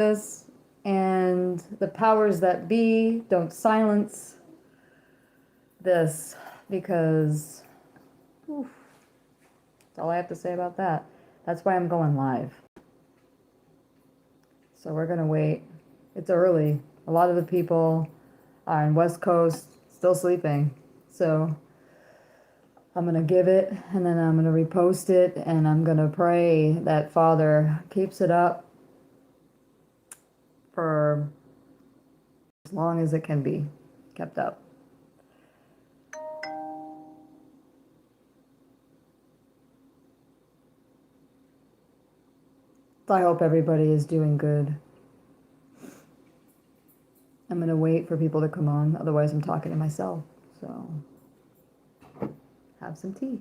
this, and the powers that be don't silence this, because oof, that's all I have to say about that. That's why I'm going live. So we're gonna wait. It's early. A lot of the people on West Coast still sleeping. So I'm gonna give it, and then I'm gonna repost it, and I'm gonna pray that Father keeps it up for as long as it can be kept up. So I hope everybody is doing good. I'm gonna wait for people to come on, otherwise I'm talking to myself. So have some tea.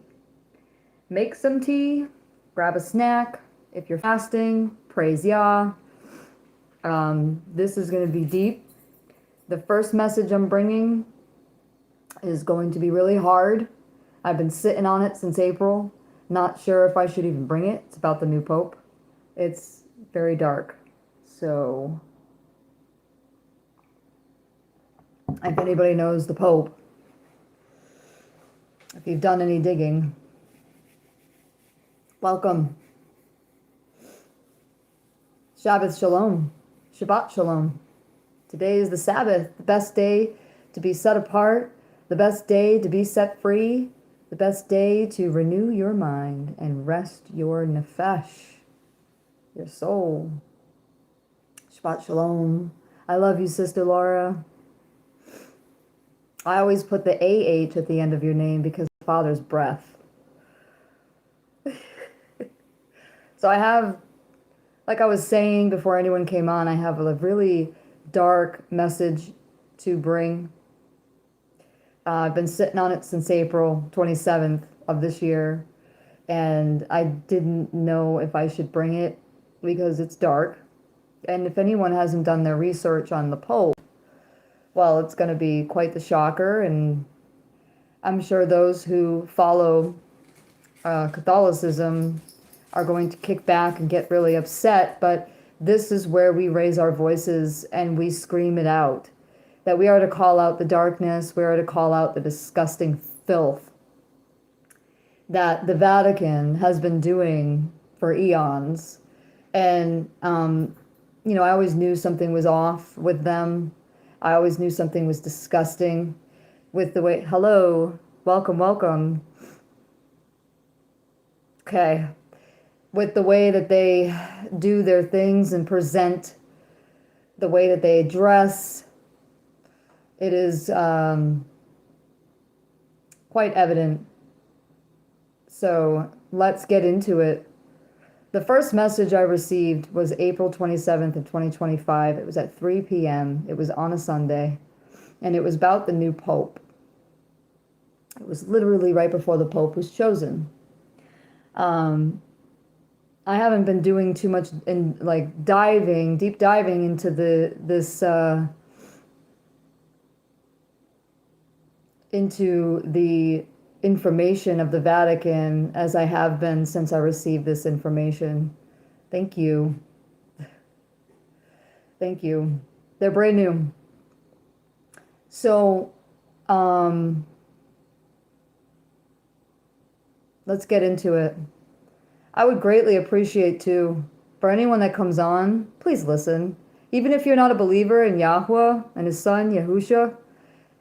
Make some tea, grab a snack. If you're fasting, praise Yah. This is gonna be deep. The first message I'm bringing is going to be really hard. I've been sitting on it since April. Not sure if I should even bring it. It's about the new Pope. It's very dark. So if anybody knows the Pope, if you've done any digging, welcome. Shabbat Shalom. Shabbat Shalom. Today is the Sabbath, the best day to be set apart, the best day to be set free, the best day to renew your mind and rest your nefesh, your soul. Shabbat Shalom. I love you, Sister Laura. I always put the AH at the end of your name because of Father's breath. So I have, like I was saying before anyone came on, I have a really dark message to bring. I've been sitting on it since April 27th of this year, and I didn't know if I should bring it because it's dark. And if anyone hasn't done their research on the Pope, well, it's going to be quite the shocker, and I'm sure those who follow Catholicism are going to kick back and get really upset, but this is where we raise our voices and we scream it out. That we are to call out the darkness, we are to call out the disgusting filth that the Vatican has been doing for eons. And, you know, I always knew something was off with them. I always knew something was disgusting with the way, hello, welcome, welcome. Okay. With the way that they do their things and present, the way that they dress, it is quite evident. So let's get into it. The first message I received was April 27th of 2025. It was at 3 p.m. It was on a Sunday, and it was about the new Pope. It was literally right before the Pope was chosen. I haven't been doing too much in like deep diving into into the information of the Vatican as I have been since I received this information. Thank you. Thank you. They're brand new. So, let's get into it. I would greatly appreciate too, for anyone that comes on, please listen. Even if you're not a believer in Yahweh and his son, Yahusha,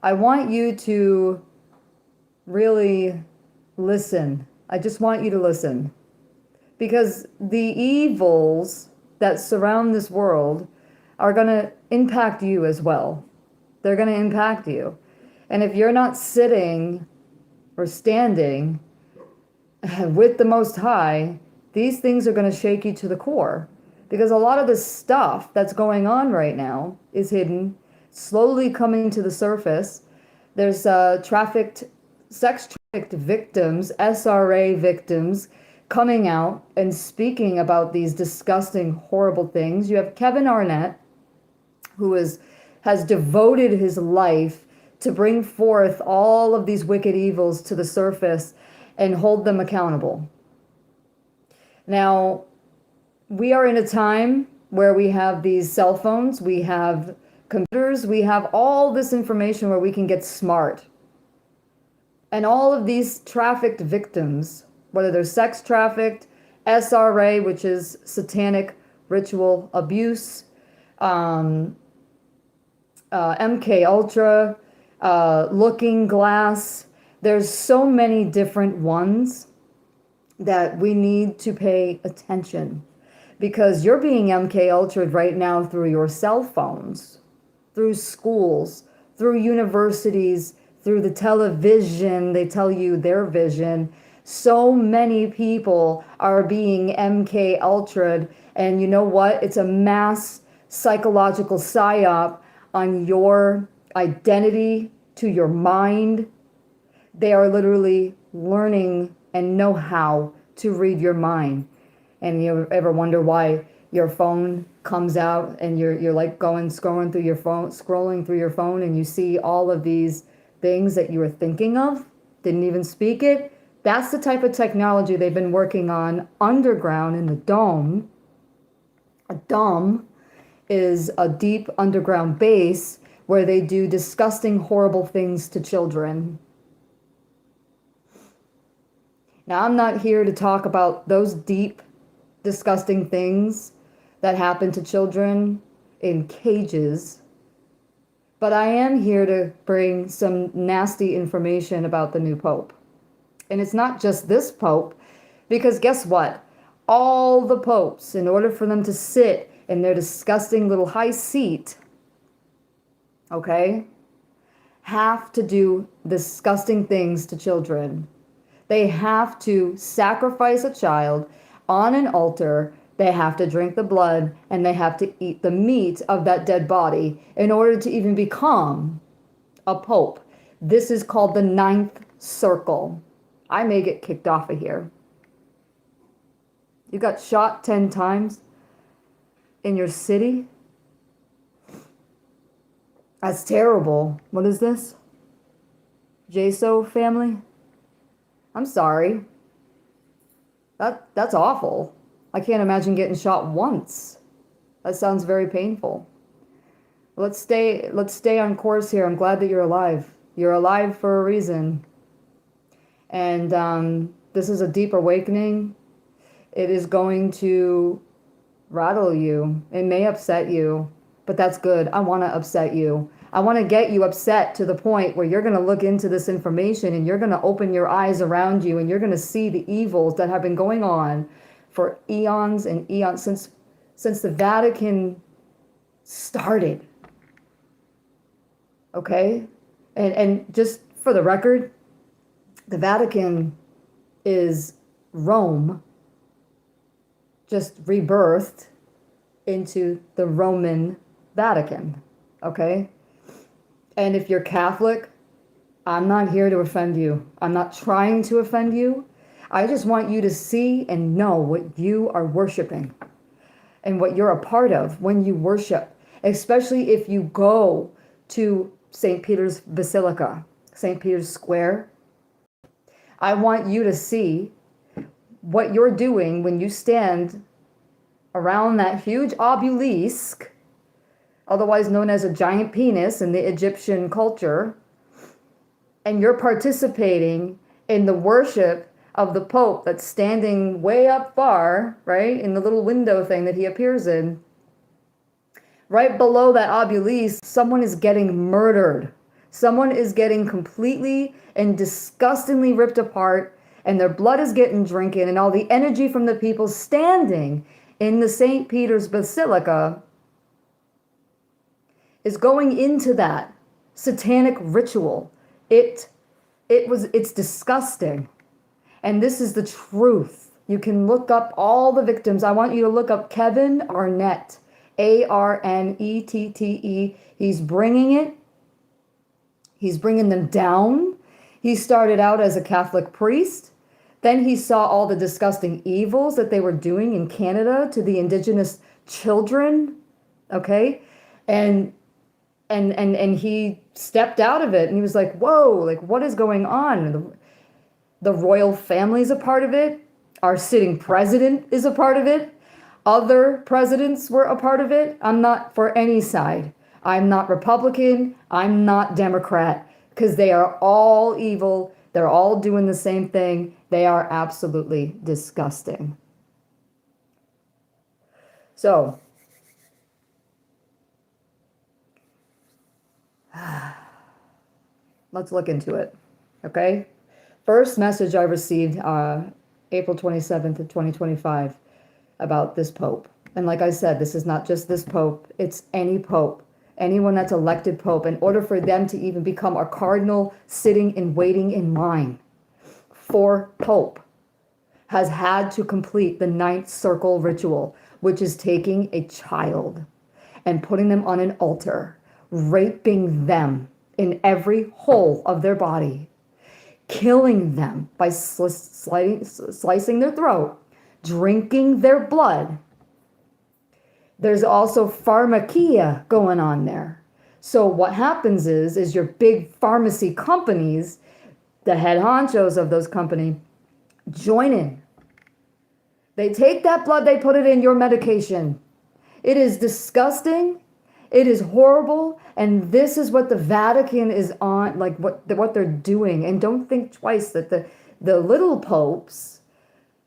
I want you to really listen. I just want you to listen. Because the evils that surround this world are going to impact you as well. They're going to impact you. And if you're not sitting or standing with the Most High, these things are going to shake you to the core. Because a lot of the stuff that's going on right now is hidden, slowly coming to the surface. There's sex trafficked victims, SRA victims, coming out and speaking about these disgusting, horrible things. You have Kevin Arnett, who has devoted his life to bring forth all of these wicked evils to the surface and hold them accountable. Now, we are in a time where we have these cell phones, we have computers, we have all this information where we can get smart. And all of these trafficked victims, whether they're sex trafficked, SRA, which is satanic ritual abuse, MK Ultra, Looking Glass. There's so many different ones that we need to pay attention, because you're being MK Ultra'd right now through your cell phones, through schools, through universities, through the television. They tell you their vision. So many people are being MK Ultra'd, and you know what? It's a mass psychological psyop on your identity, to your mind. They are literally learning and know how to read your mind. And you ever wonder why your phone comes out and you're like scrolling through your phone, and you see all of these things that you were thinking of, didn't even speak it? That's the type of technology they've been working on underground in the dome. A dome is a deep underground base where they do disgusting, horrible things to children. Now, I'm not here to talk about those deep, disgusting things that happen to children in cages, but I am here to bring some nasty information about the new Pope. And it's not just this Pope, because guess what? All the popes, in order for them to sit in their disgusting little high seat, okay, have to do disgusting things to children. They have to sacrifice a child on an altar. They have to drink the blood, and they have to eat the meat of that dead body in order to even become a pope. This is called the ninth circle. I may get kicked off of here. You got shot 10 times in your city? That's terrible. What is this? JSO family? I'm sorry. That's awful. I can't imagine getting shot once. That sounds very painful. Let's stay on course here. I'm glad that you're alive. You're alive for a reason. And this is a deep awakening. It is going to rattle you. It may upset you, but that's good. I want to upset you. I want to get you upset to the point where you're going to look into this information, and you're going to open your eyes around you, and you're going to see the evils that have been going on for eons and eons, since the Vatican started. Okay? And just for the record, the Vatican is Rome just rebirthed into the Roman Vatican. Okay? And if you're Catholic, I'm not here to offend you. I'm not trying to offend you. I just want you to see and know what you are worshiping and what you're a part of when you worship, especially if you go to St. Peter's Basilica, St. Peter's Square. I want you to see what you're doing when you stand around that huge obelisk, otherwise known as a giant penis in the Egyptian culture, and you're participating in the worship of the Pope that's standing way up far, right, in the little window thing that he appears in. Right below that obelisk, someone is getting murdered. Someone is getting completely and disgustingly ripped apart, and their blood is getting drinking, and all the energy from the people standing in the St. Peter's Basilica is going into that satanic ritual. It's disgusting. And this is the truth. You can look up all the victims. I want you to look up Kevin Arnett, Arnette. He's bringing it. He's bringing them down. He started out as a Catholic priest. Then he saw all the disgusting evils that they were doing in Canada to the indigenous children. Okay? And he stepped out of it, and he was like, whoa, like, what is going on? The royal family is a part of it. Our sitting president is a part of it. Other presidents were a part of it. I'm not for any side. I'm not Republican. I'm not Democrat, because they are all evil. They're all doing the same thing. They are absolutely disgusting. So, let's look into it, okay? First message I received April 27th of 2025 about this pope. And like I said, this is not just this pope, it's any pope, anyone that's elected pope. In order for them to even become a cardinal sitting and waiting in line for pope, has had to complete the 9th circle ritual, which is taking a child and putting them on an altar, raping them in every hole of their body, killing them by slicing their throat, drinking their blood. There's also pharmakia going on there. So what happens is your big pharmacy companies, the head honchos of those companies, join in. They take that blood, they put it in your medication. It is disgusting. It is horrible. And this is what the Vatican is on, like what they're doing. And don't think twice that the little popes,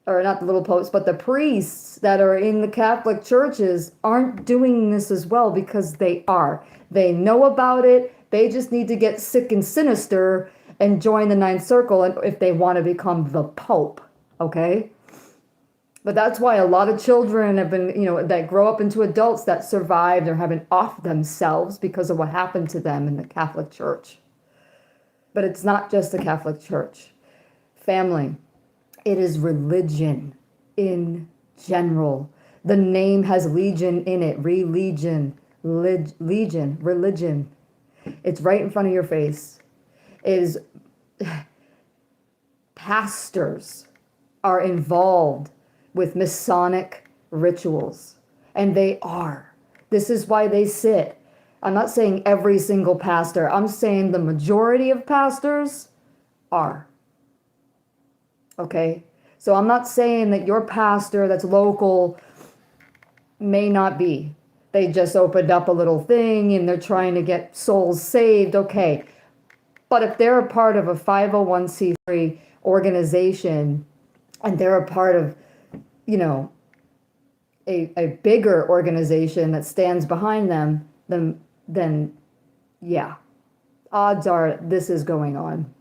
or not the little popes, but the priests that are in the Catholic churches aren't doing this as well, because they are. They know about it. They just need to get sick and sinister and join the 9th circle if they want to become the Pope, okay? But that's why a lot of children have been, that grow up into adults that survived or have been off themselves because of what happened to them in the Catholic Church. But it's not just the Catholic Church. Family, it is religion in general. The name has legion in it, religion, legion, religion. It's right in front of your face. It is pastors are involved with Masonic rituals, and they are. This is why they sit. I'm not saying every single pastor. I'm saying the majority of pastors are. Okay? So I'm not saying that your pastor that's local may not be. They just opened up a little thing and they're trying to get souls saved. Okay. But if they're a part of a 501c3 organization and they're a part of, a bigger organization that stands behind them, then yeah, odds are this is going on.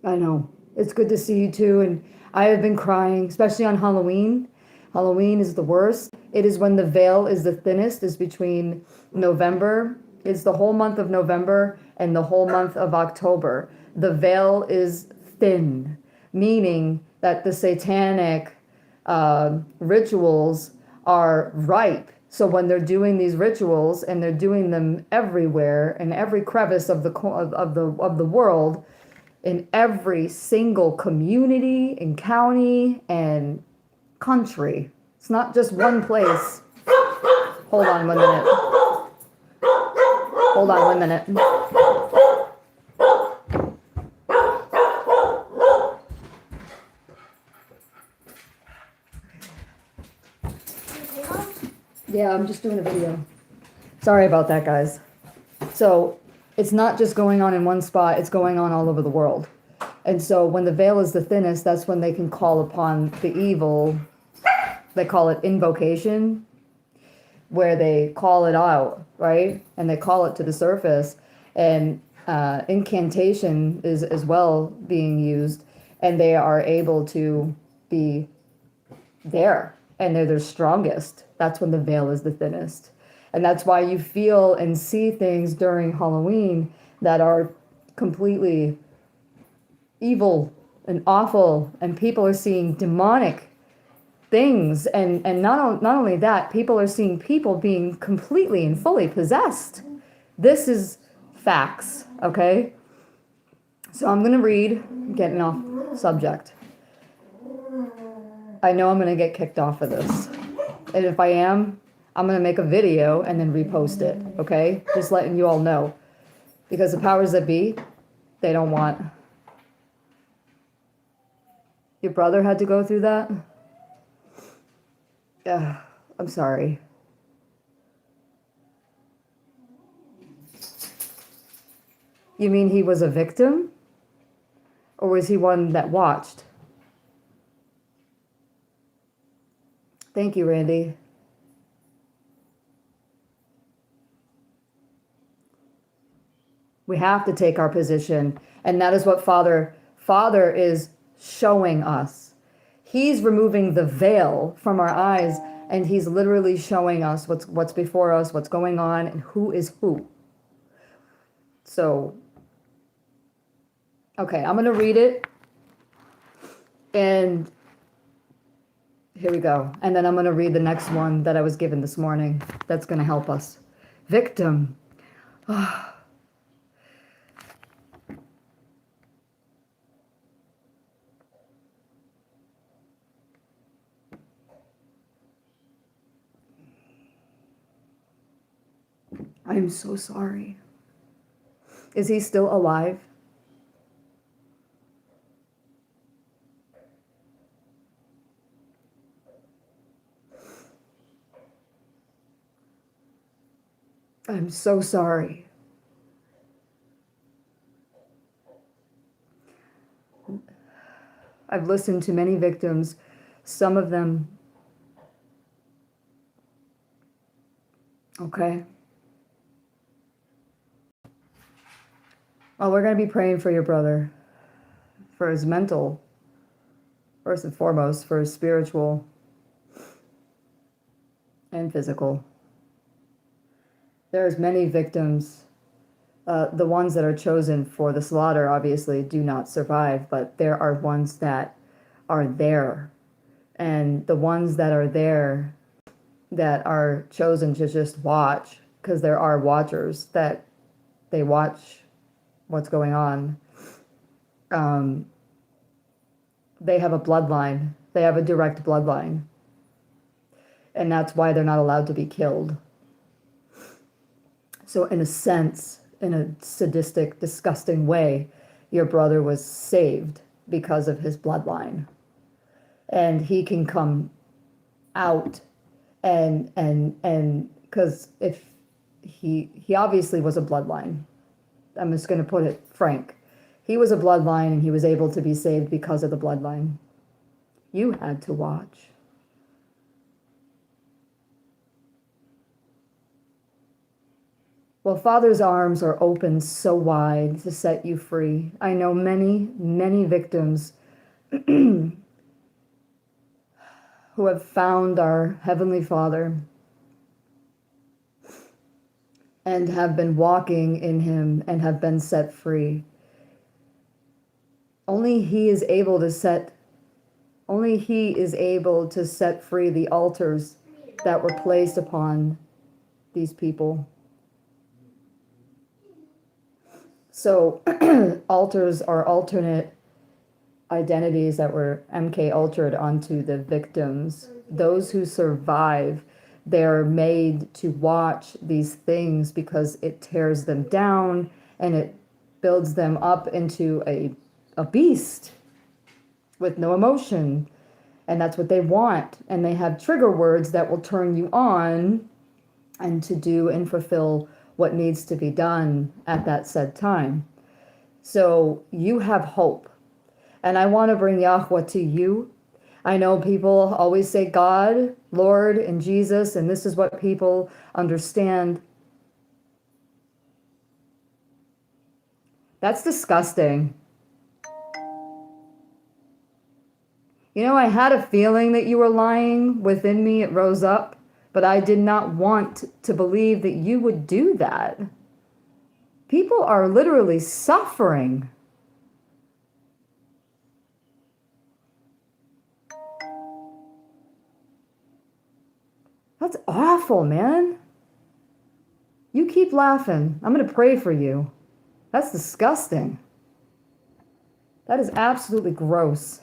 I know. It's good to see you too. And I have been crying, especially on Halloween. Halloween is the worst. It is when the veil is the thinnest, is between November. It's the whole month of November and the whole month of October. The veil is thin, meaning that the satanic rituals are ripe. So when they're doing these rituals and they're doing them everywhere, in every crevice of the world, in every single community and county and country. It's not just one place. Hold on 1 minute. Hold on 1 minute. Yeah, I'm just doing a video. Sorry about that, guys. So it's not just going on in one spot, it's going on all over the world. And so when the veil is the thinnest, that's when they can call upon the evil. They call it invocation, where they call it out, right? And they call it to the surface. And incantation is as well being used. And they are able to be there. And they're their strongest. That's when the veil is the thinnest. And that's why you feel and see things during Halloween that are completely evil and awful, and people are seeing demonic things. And not only that, people are seeing people being completely and fully possessed. This is facts, okay? So I'm going to read, getting off subject. I know I'm going to get kicked off of this. And if I am, I'm going to make a video and then repost it, okay? Just letting you all know. Because the powers that be, they don't want Your brother had to go through that? Yeah, I'm sorry. You mean he was a victim? Or was he one that watched? Thank you, Randy. We have to take our position. And that is what Father is showing us. He's removing the veil from our eyes, and he's literally showing us what's before us, what's going on, and who is who. So, okay, I'm going to read it. And here we go. And then I'm going to read the next one that I was given this morning. That's going to help us. Victim. I'm so sorry. Is he still alive? I'm so sorry. I've listened to many victims, some of them. Okay. Well, we're going to be praying for your brother, for his mental, first and foremost, for his spiritual and physical. There's many victims. The ones that are chosen for the slaughter obviously do not survive, but there are ones that are there. And the ones that are there that are chosen to just watch, because there are watchers that they watch what's going on. They have a bloodline. They have a direct bloodline. And that's why they're not allowed to be killed. So in a sense, in a sadistic, disgusting way, your brother was saved because of his bloodline. And he can come out and because if he obviously was a bloodline. I'm just going to put it frank. He was a bloodline and he was able to be saved because of the bloodline. You had to watch. Well, Father's arms are open so wide to set you free. I know many, many victims who have found our Heavenly Father and have been walking in Him and have been set free. Only He is able to set free the altars that were placed upon these people. So altars are alternate identities that were MK altered onto the victims. Those who survive, they're made to watch these things because it tears them down and it builds them up into a beast with no emotion. And that's what they want. And they have trigger words that will turn you on and to do and fulfill what needs to be done at that said time. So you have hope. And I want to bring Yahweh to you. I know people always say God, Lord, and Jesus, and this is what people understand. That's disgusting. You know, I had a feeling that you were lying. Within me, it rose up. But I did not want to believe that you would do that. People are literally suffering. That's awful, man. You keep laughing. I'm going to pray for you. That's disgusting. That is absolutely gross.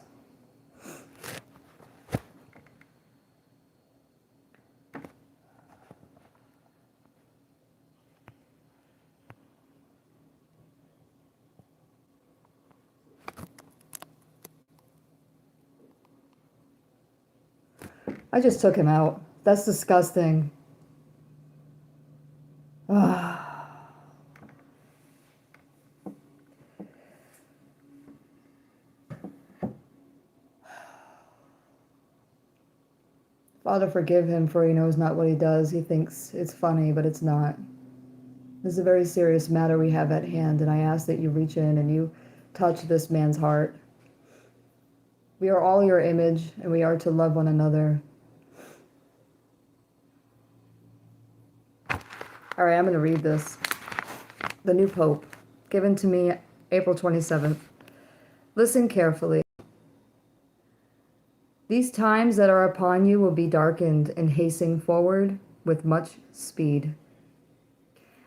I just took him out. That's disgusting. Father, forgive him, for he knows not what he does. He thinks it's funny, but it's not. This is a very serious matter we have at hand, and I ask that you reach in and you touch this man's heart. We are all your image, and we are to love one another. All right, I'm going to read this. The new Pope, given to me April 27th. Listen carefully. These times that are upon you will be darkened and hastening forward with much speed.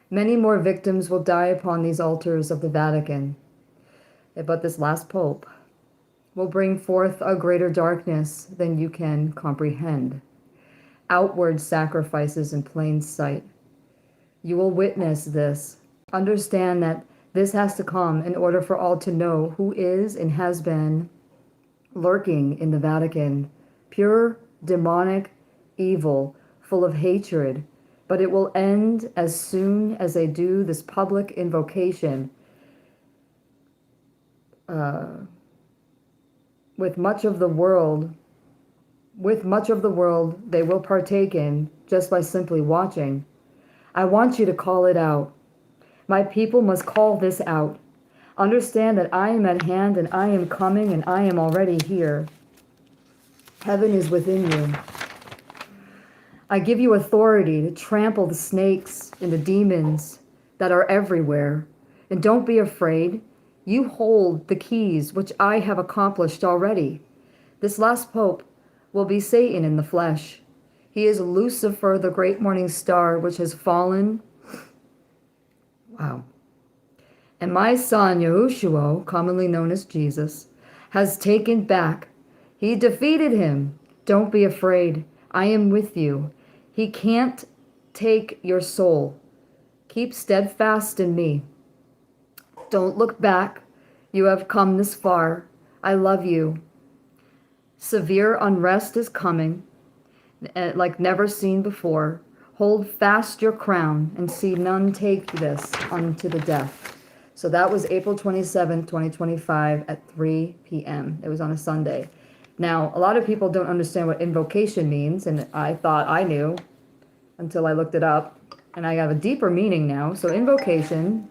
Many more victims will die upon these altars of the Vatican. But this last Pope will bring forth a greater darkness than you can comprehend. Outward sacrifices in plain sight. You will witness this. Understand that this has to come in order for all to know who is and has been lurking in the Vatican, pure, demonic, evil, full of hatred. But it will end as soon as they do this public invocation. With much of the world they will partake in just by simply watching. I want you to call it out. My people must call this out. Understand that I am at hand and I am coming and I am already here. Heaven is within you. I give you authority to trample the snakes and the demons that are everywhere. And don't be afraid. You hold the keys which I have accomplished already. This last Pope will be Satan in the flesh. He is Lucifer, the great morning star, which has fallen. Wow. And my son, Yahushua, commonly known as Jesus, has taken back. He defeated him. Don't be afraid. I am with you. He can't take your soul. Keep steadfast in me. Don't look back. You have come this far. I love you. Severe unrest is coming, like never seen before. Hold fast your crown and see none take this unto the death. So that was April 27th, 2025 at 3 p.m. It was on a Sunday. Now, a lot of people don't understand what invocation means, and I thought I knew until I looked it up, and I have a deeper meaning now. So invocation,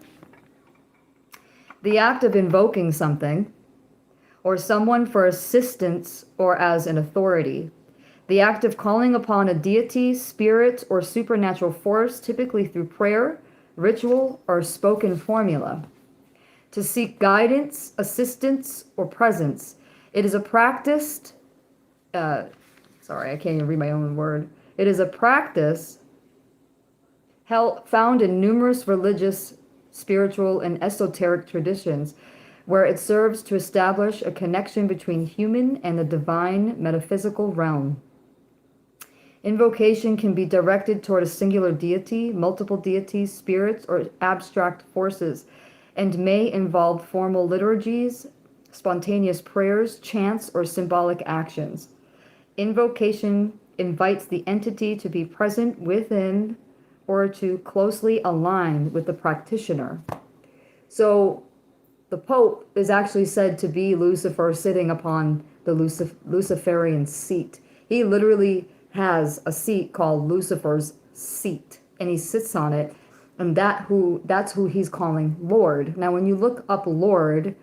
the act of invoking something or someone for assistance or as an authority. The act of calling upon a deity, spirit, or supernatural force, typically through prayer, ritual, or spoken formula. To seek guidance, assistance, or presence. It is a practice, sorry, I can't even read my own word. It is a practice found in numerous religious, spiritual, and esoteric traditions, where it serves to establish a connection between human and the divine metaphysical realm. Invocation can be directed toward a singular deity, multiple deities, spirits, or abstract forces, and may involve formal liturgies, spontaneous prayers, chants, or symbolic actions. Invocation invites the entity to be present within or to closely align with the practitioner. So the Pope is actually said to be Lucifer sitting upon the Luciferian seat. He literally has a seat called Lucifer's seat, and he sits on it, and that's who he's calling Lord. Now, when you look up Lord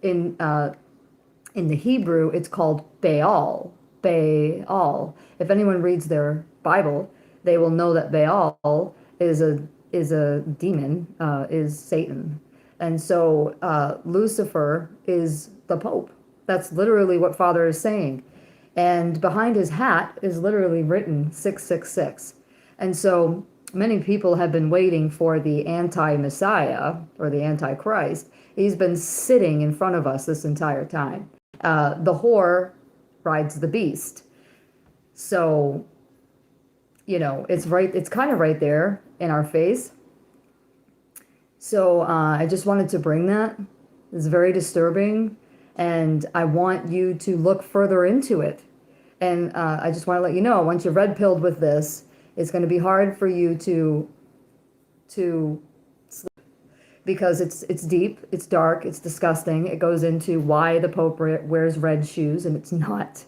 in the Hebrew, it's called Baal. Baal. If anyone reads their Bible, they will know that Baal is a demon, is Satan. And so Lucifer is the Pope. That's literally what Father is saying. And behind his hat is literally written 666. And so many people have been waiting for the anti-Messiah or the Antichrist. He's been sitting in front of us this entire time. The whore rides the beast. So, it's kind of right there in our face. So I just wanted to bring that. It's very disturbing, and I want you to look further into it. And I just want to let you know, once you're red pilled with this, it's going to be hard for you to because it's deep, it's dark, it's disgusting. It goes into why the Pope wears red shoes, and it's not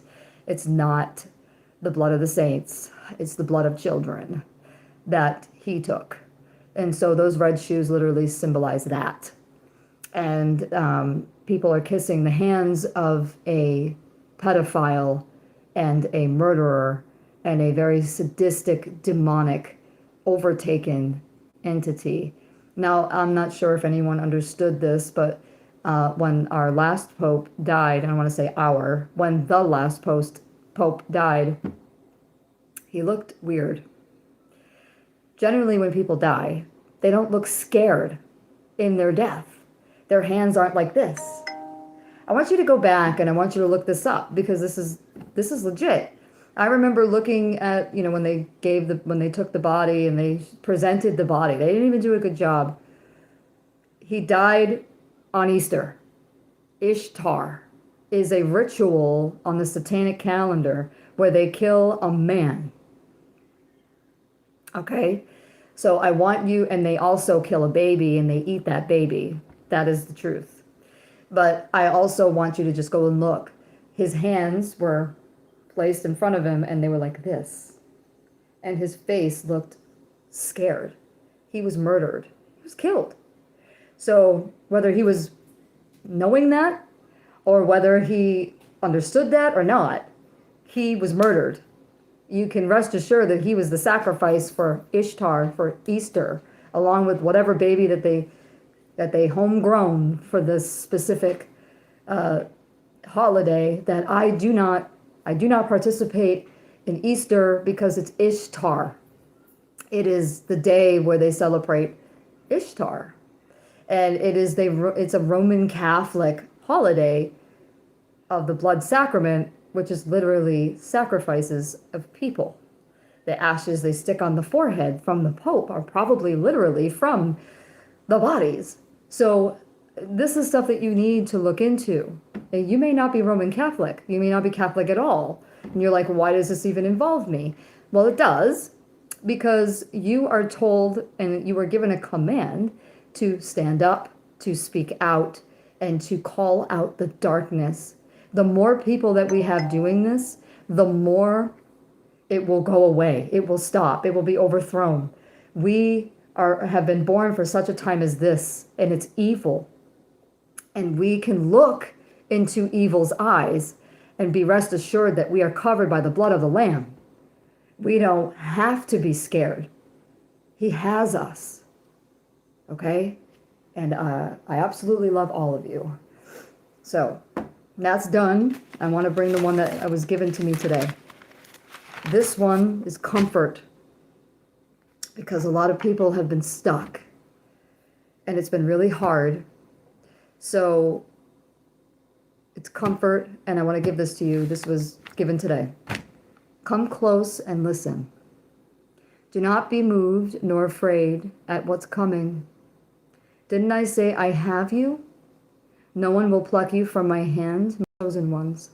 the blood of the saints. It's the blood of children that he took. And so those red shoes literally symbolize that. And people are kissing the hands of a pedophile and a murderer and a very sadistic, demonic, overtaken entity. Now, I'm not sure if anyone understood this, but when our last pope died, and I want to say when the last pope died, he looked weird. Generally, when people die, they don't look scared in their death. Their hands aren't like this. I want you to go back and I want you to look this up because this is legit. I remember looking at, when they took the body and they presented the body. They didn't even do a good job. He died on Easter. Ishtar is a ritual on the satanic calendar where they kill a man. Okay? So I want you, and they also kill a baby and they eat that baby. That is the truth. But I also want you to just go and look. His hands were placed in front of him and they were like this. And his face looked scared. He was murdered. He was killed. So whether he was knowing that or whether he understood that or not, he was murdered. You can rest assured that he was the sacrifice for Ishtar for Easter, along with whatever baby that they homegrown for this specific holiday. That I do not participate in Easter because it's Ishtar. It is the day where they celebrate Ishtar, and it's a Roman Catholic holiday of the blood sacrament, which is literally sacrifices of people. The ashes they stick on the forehead from the Pope are probably literally from the bodies. So this is stuff that you need to look into. And you may not be Roman Catholic. You may not be Catholic at all. And you're like, why does this even involve me? Well, it does, because you are told and you are given a command to stand up, to speak out, and to call out the darkness. The more people that we have doing this, the more it will go away. It will stop. It will be overthrown. We have been born for such a time as this, and it's evil. And we can look into evil's eyes and be rest assured that we are covered by the blood of the Lamb. We don't have to be scared. He has us. Okay? And I absolutely love all of you. So that's done. I want to bring the one that was given to me today. This one is comfort, because a lot of people have been stuck and it's been really hard. So it's comfort, and I want to give this to you. This was given today. Come close and listen. Do not be moved nor afraid at what's coming. Didn't I say I have you? No one will pluck you from my hand, my chosen ones.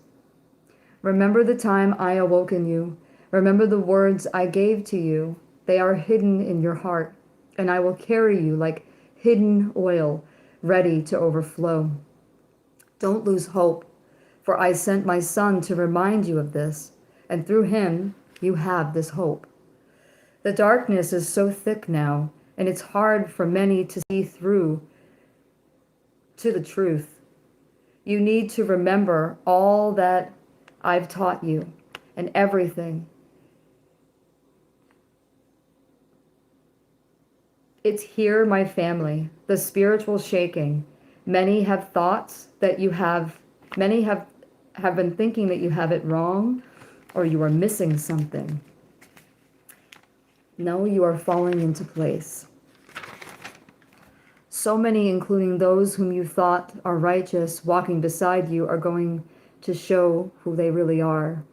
Remember the time I awoken you. Remember the words I gave to you. They are hidden in your heart, and I will carry you like hidden oil, ready to overflow. Don't lose hope, for I sent my Son to remind you of this, and through him you have this hope. The darkness is so thick now, and it's hard for many to see through to the truth. You need to remember all that I've taught you and everything. It's here, my family, the spiritual shaking. Many have thoughts that you have, many have been thinking that you have it wrong or you are missing something. No, you are falling into place. So many, including those whom you thought are righteous, walking beside you, are going to show who they really are.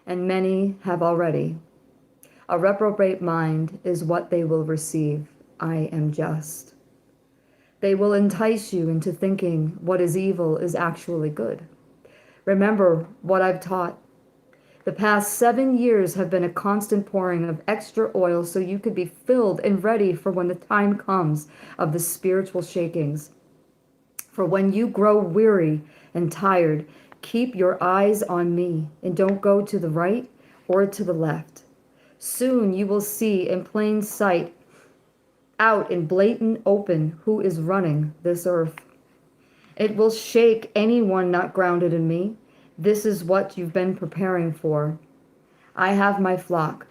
And many have already. A reprobate mind is what they will receive. I am just. They will entice you into thinking what is evil is actually good. Remember what I've taught. The past 7 years have been a constant pouring of extra oil so you could be filled and ready for when the time comes of the spiritual shakings. For when you grow weary and tired, keep your eyes on me and don't go to the right or to the left. Soon you will see in plain sight, out in blatant open, who is running this earth. It will shake anyone not grounded in me. This is what you've been preparing for. I have my flock.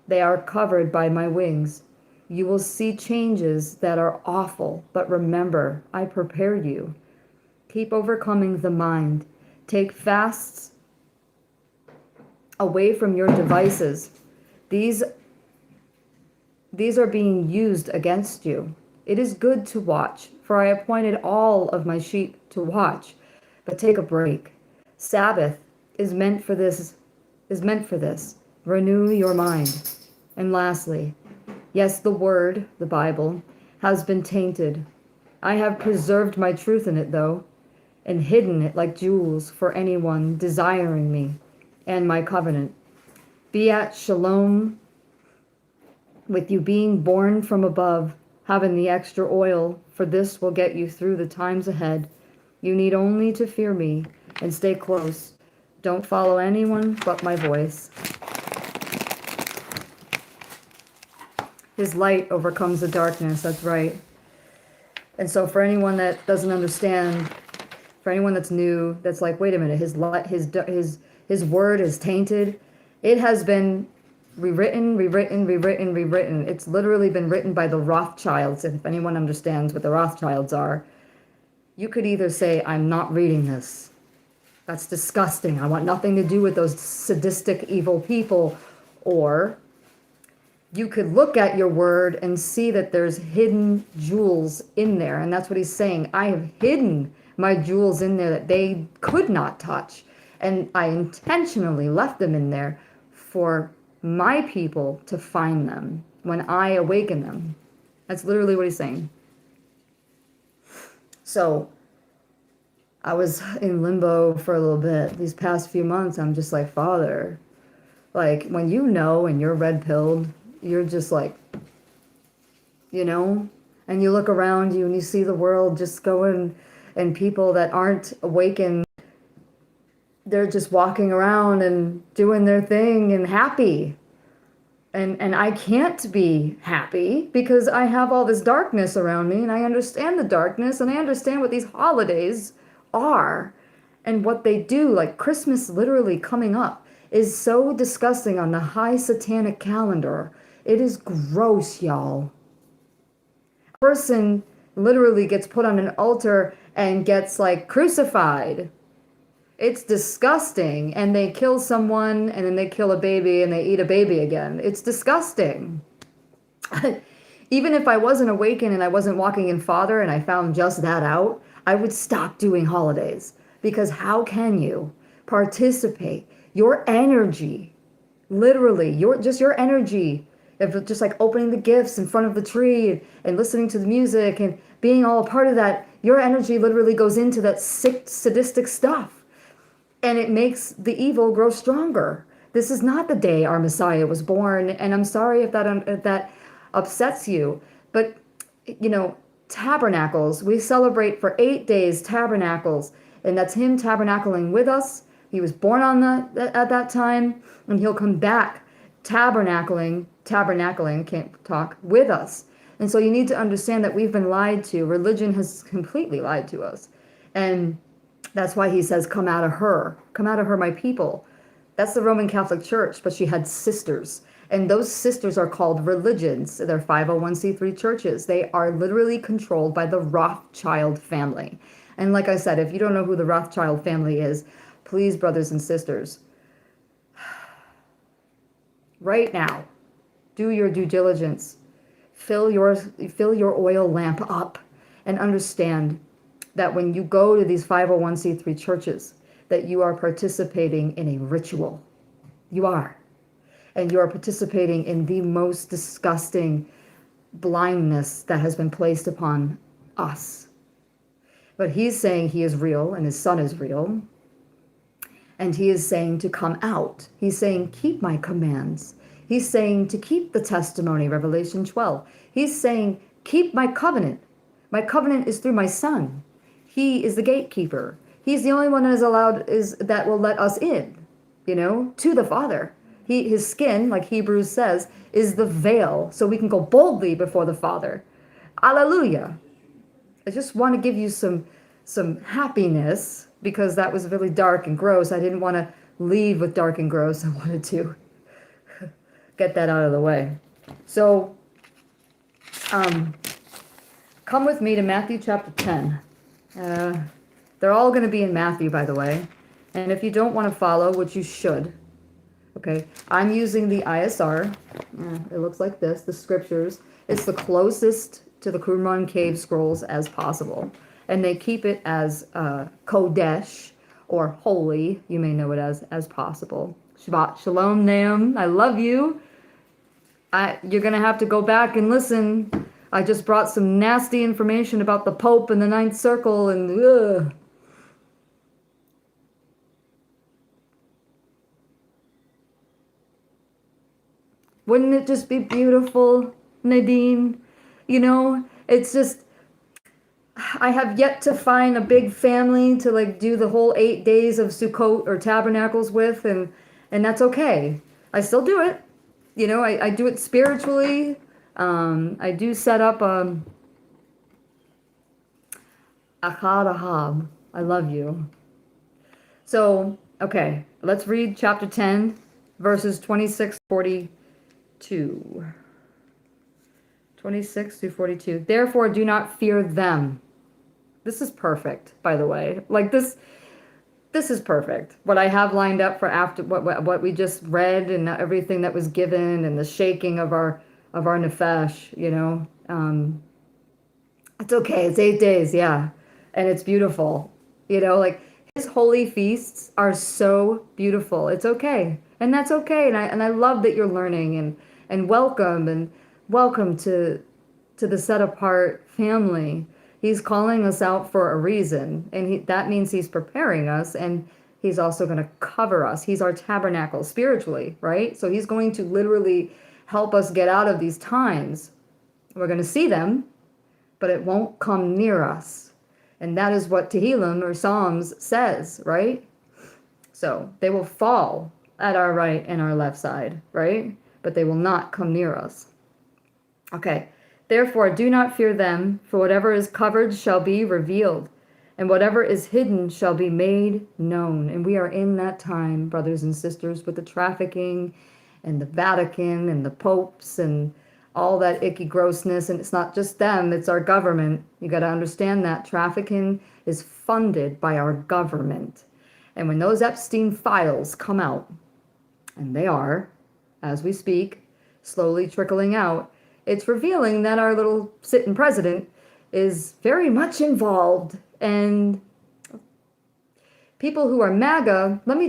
They are covered by my wings. You will see changes that are awful, but remember, I prepare you. Keep overcoming the mind. Take fasts away from your devices. These are being used against you. It is good to watch, for I appointed all of my sheep to watch, but take a break. Sabbath is meant for this. Renew your mind. And lastly, yes, the word, the Bible, has been tainted. I have preserved my truth in it, though, and hidden it like jewels for anyone desiring me and my covenant. Be at shalom with you being born from above, having the extra oil, for this will get you through the times ahead. You need only to fear me and stay close. Don't follow anyone but my voice. His light overcomes the darkness, that's right. And so for anyone that doesn't understand, for anyone that's new, that's like, wait a minute, his word is tainted. It has been rewritten. It's literally been written by the Rothschilds. And if anyone understands what the Rothschilds are, you could either say, I'm not reading this. That's disgusting. I want nothing to do with those sadistic, evil people. Or you could look at your word and see that there's hidden jewels in there. And that's what he's saying. I have hidden my jewels in there that they could not touch. And I intentionally left them in there for my people to find them when I awaken them. That's literally what he's saying. So I was in limbo for a little bit. These past few months, I'm just like, Father, like when you know and you're red-pilled, you're just like, and you look around you and you see the world just going, and people that aren't awakened, they're just walking around and doing their thing and happy. And I can't be happy because I have all this darkness around me, and I understand the darkness, and I understand what these holidays are and what they do. Like Christmas literally coming up is so disgusting on the high satanic calendar. It is gross, y'all. A person literally gets put on an altar and gets like crucified. It's disgusting. And they kill someone, and then they kill a baby, and they eat a baby again. It's disgusting. Even if I wasn't awakened and I wasn't walking in Father and I found just that out, I would stop doing holidays. Because how can you participate? Your energy, literally, your energy, of just like opening the gifts in front of the tree and listening to the music and being all a part of that, your energy literally goes into that sick, sadistic stuff. And it makes the evil grow stronger. This is not the day our Messiah was born. And I'm sorry if that upsets you. But, tabernacles, we celebrate for 8 days tabernacles. And that's him tabernacling with us. He was born at that time. And he'll come back tabernacling, can't talk, with us. And so you need to understand that we've been lied to. Religion has completely lied to us. And that's why he says, come out of her, my people. That's the Roman Catholic Church, but she had sisters. And those sisters are called religions. They're 501c3 churches. They are literally controlled by the Rothschild family. And like I said, if you don't know who the Rothschild family is, please, brothers and sisters, right now, do your due diligence. Fill your oil lamp up and understand that when you go to these 501c3 churches, that you are participating in a ritual. You are. And you are participating in the most disgusting blindness that has been placed upon us. But he's saying he is real and his son is real. And he is saying to come out. He's saying, keep my commands. He's saying to keep the testimony, Revelation 12. He's saying, keep my covenant. My covenant is through my son. He is the gatekeeper. He's the only one that is allowed, that will let us in, to the Father. His skin, like Hebrews says, is the veil, so we can go boldly before the Father. Alleluia. I just want to give you some happiness, because that was really dark and gross. I didn't want to leave with dark and gross. I wanted to get that out of the way. So, come with me to Matthew chapter 10. They're all going to be in Matthew, by the way. And if you don't want to follow, which you should, okay, I'm using the ISR. It looks like this, the scriptures. It's the closest to the Qumran cave scrolls as possible. And they keep it as Kodesh, or holy, you may know it as possible. Shabbat Shalom, Naam, I love you. You're going to have to go back and listen. I just brought some nasty information about the Pope and the Ninth Circle, and ugh. Wouldn't it just be beautiful, Nadine? It's just, I have yet to find a big family to do the whole 8 days of Sukkot or Tabernacles with, and that's okay. I still do it. I do it spiritually. I do set up Achad Ahab. I love you. So, okay, let's read chapter 10, verses 26-42. 26 through 42. Therefore, do not fear them. This is perfect, by the way. This is perfect. What I have lined up for after what we just read, and everything that was given, and the shaking of our nefesh. It's okay. It's 8 days, yeah, and it's beautiful. His holy feasts are so beautiful. It's okay, and that's okay. And I love that you're learning, and welcome to the set apart family. He's calling us out for a reason, and that means he's preparing us, and he's also going to cover us. He's our tabernacle spiritually, right? So he's going to literally help us get out of these times. We're going to see them, but it won't come near us. And that is what Tehillim or Psalms says, right? So they will fall at our right and our left side, right? But they will not come near us. Okay. Therefore, do not fear them, for whatever is covered shall be revealed, and whatever is hidden shall be made known. And we are in that time, brothers and sisters, with the trafficking and the Vatican and the popes and all that icky grossness. And it's not just them, it's our government. You got to understand that trafficking is funded by our government. And when those Epstein files come out, and they are, as we speak, slowly trickling out, it's revealing that our little sitting president is very much involved. And people who are MAGA, let me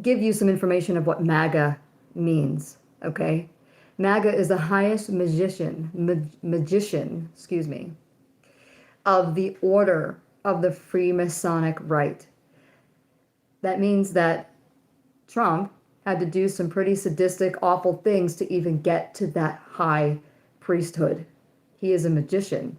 give you some information of what MAGA means, okay? MAGA is the highest magician, of the order of the Freemasonic Rite. That means that Trump had to do some pretty sadistic, awful things to even get to that high priesthood. He is a magician.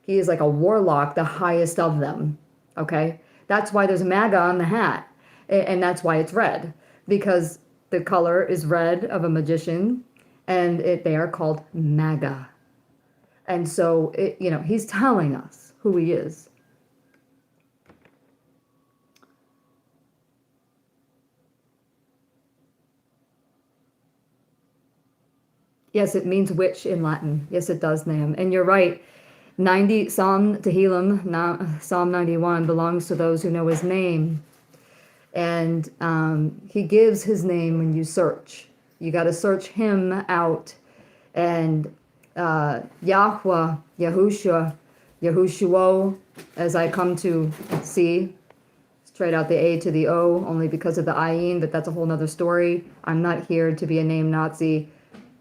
He is like a warlock, the highest of them, okay? That's why there's MAGA on the hat, and that's why it's red, because the color is red of a magician, and they are called MAGA. And so, he's telling us who he is. Yes, it means witch in Latin. Yes, it does, Naam. And you're right. Psalm Tehillim, Psalm 91 belongs to those who know his name. And he gives his name when you search. You got to search him out. And Yahweh, Yahushua, Yahushuo, as I come to see, straight out the A to the O, only because of the ayin, but that's a whole nother story. I'm not here to be a name Nazi,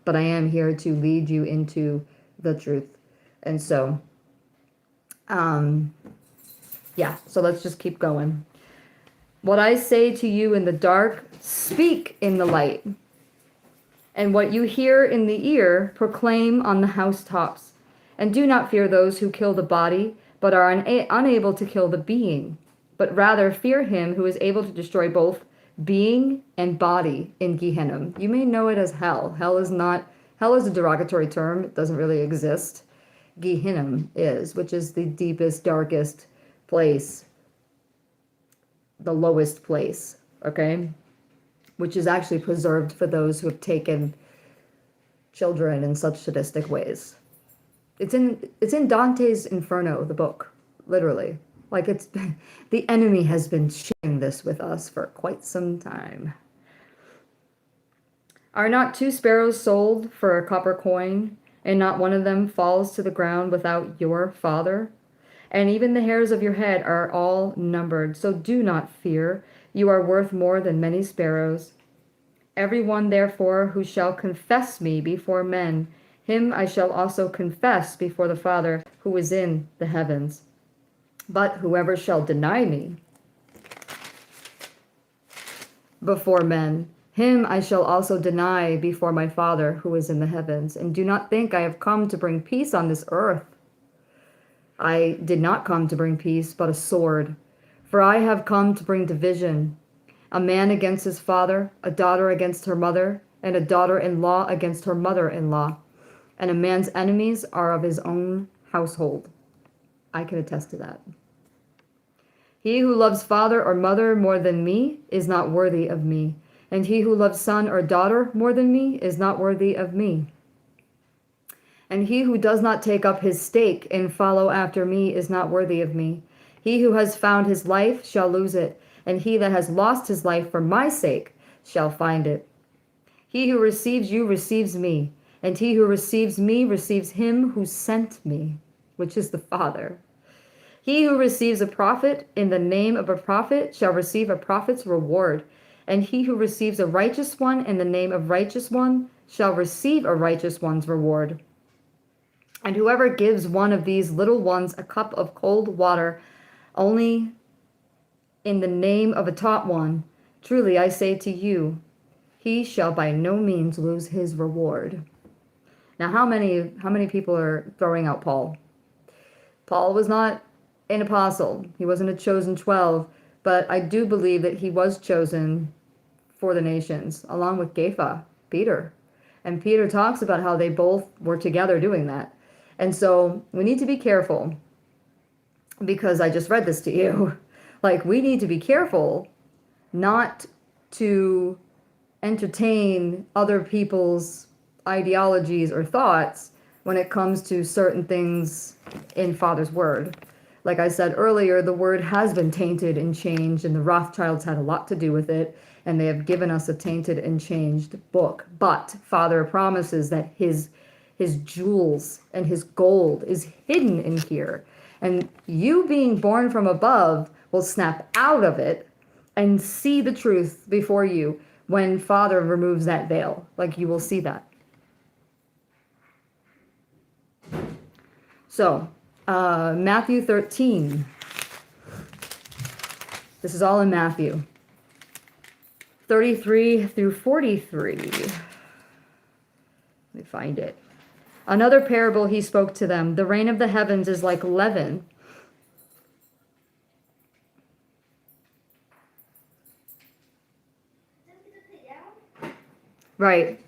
but I am here to lead you into the truth. And so, Yeah, so let's just keep going. What I say to you in the dark, speak in the light. And what you hear in the ear, proclaim on the housetops. And do not fear those who kill the body, but are unable to kill the being, but rather fear him who is able to destroy both being and body in Gehenna. You may know it as hell. Hell is a derogatory term. It doesn't really exist. Gehenna is, which is the deepest, darkest place, the lowest place, okay? Which is actually preserved for those who have taken children in such sadistic ways. It's in Dante's Inferno, the book, literally. Like the enemy has been sharing this with us for quite some time. Are not 2 sparrows sold for a copper coin, and not one of them falls to the ground without your Father? And even the hairs of your head are all numbered. So do not fear. You are worth more than many sparrows. Everyone, therefore, who shall confess me before men, him I shall also confess before the Father who is in the heavens. But whoever shall deny me before men, him I shall also deny before my Father who is in the heavens. And do not think I have come to bring peace on this earth. I did not come to bring peace, but a sword. For I have come to bring division. A man against his father, a daughter against her mother, and a daughter-in-law against her mother-in-law. And a man's enemies are of his own household. I can attest to that. He who loves father or mother more than me is not worthy of me. And he who loves son or daughter more than me is not worthy of me. And he who does not take up his stake and follow after me is not worthy of me. He who has found his life shall lose it, and he that has lost his life for my sake shall find it. He who receives you receives me, and he who receives me receives him who sent me, which is the Father. He who receives a prophet in the name of a prophet shall receive a prophet's reward, and he who receives a righteous one in the name of righteous one shall receive a righteous one's reward. And whoever gives one of these little ones a cup of cold water only in the name of a taught one, truly I say to you, he shall by no means lose his reward. Now, how many people are throwing out Paul? Paul was not an apostle. He wasn't a chosen 12, but I do believe that he was chosen for the nations, along with Kepha, Peter. And Peter talks about how they both were together doing that. And so we need to be careful, because I just read this to you. Like, we need to be careful not to entertain other people's ideologies or thoughts when it comes to certain things in Father's Word. Like I said earlier, the Word has been tainted and changed, and the Rothschilds had a lot to do with it, and they have given us a tainted and changed book. But Father promises that his jewels and his gold is hidden in here. And you being born from above will snap out of it and see the truth before you when Father removes that veil. Like, you will see that. So, Matthew 13. This is all in Matthew. 33 through 43. Let me find it. Another parable he spoke to them. The reign of the heavens is like leaven. Right.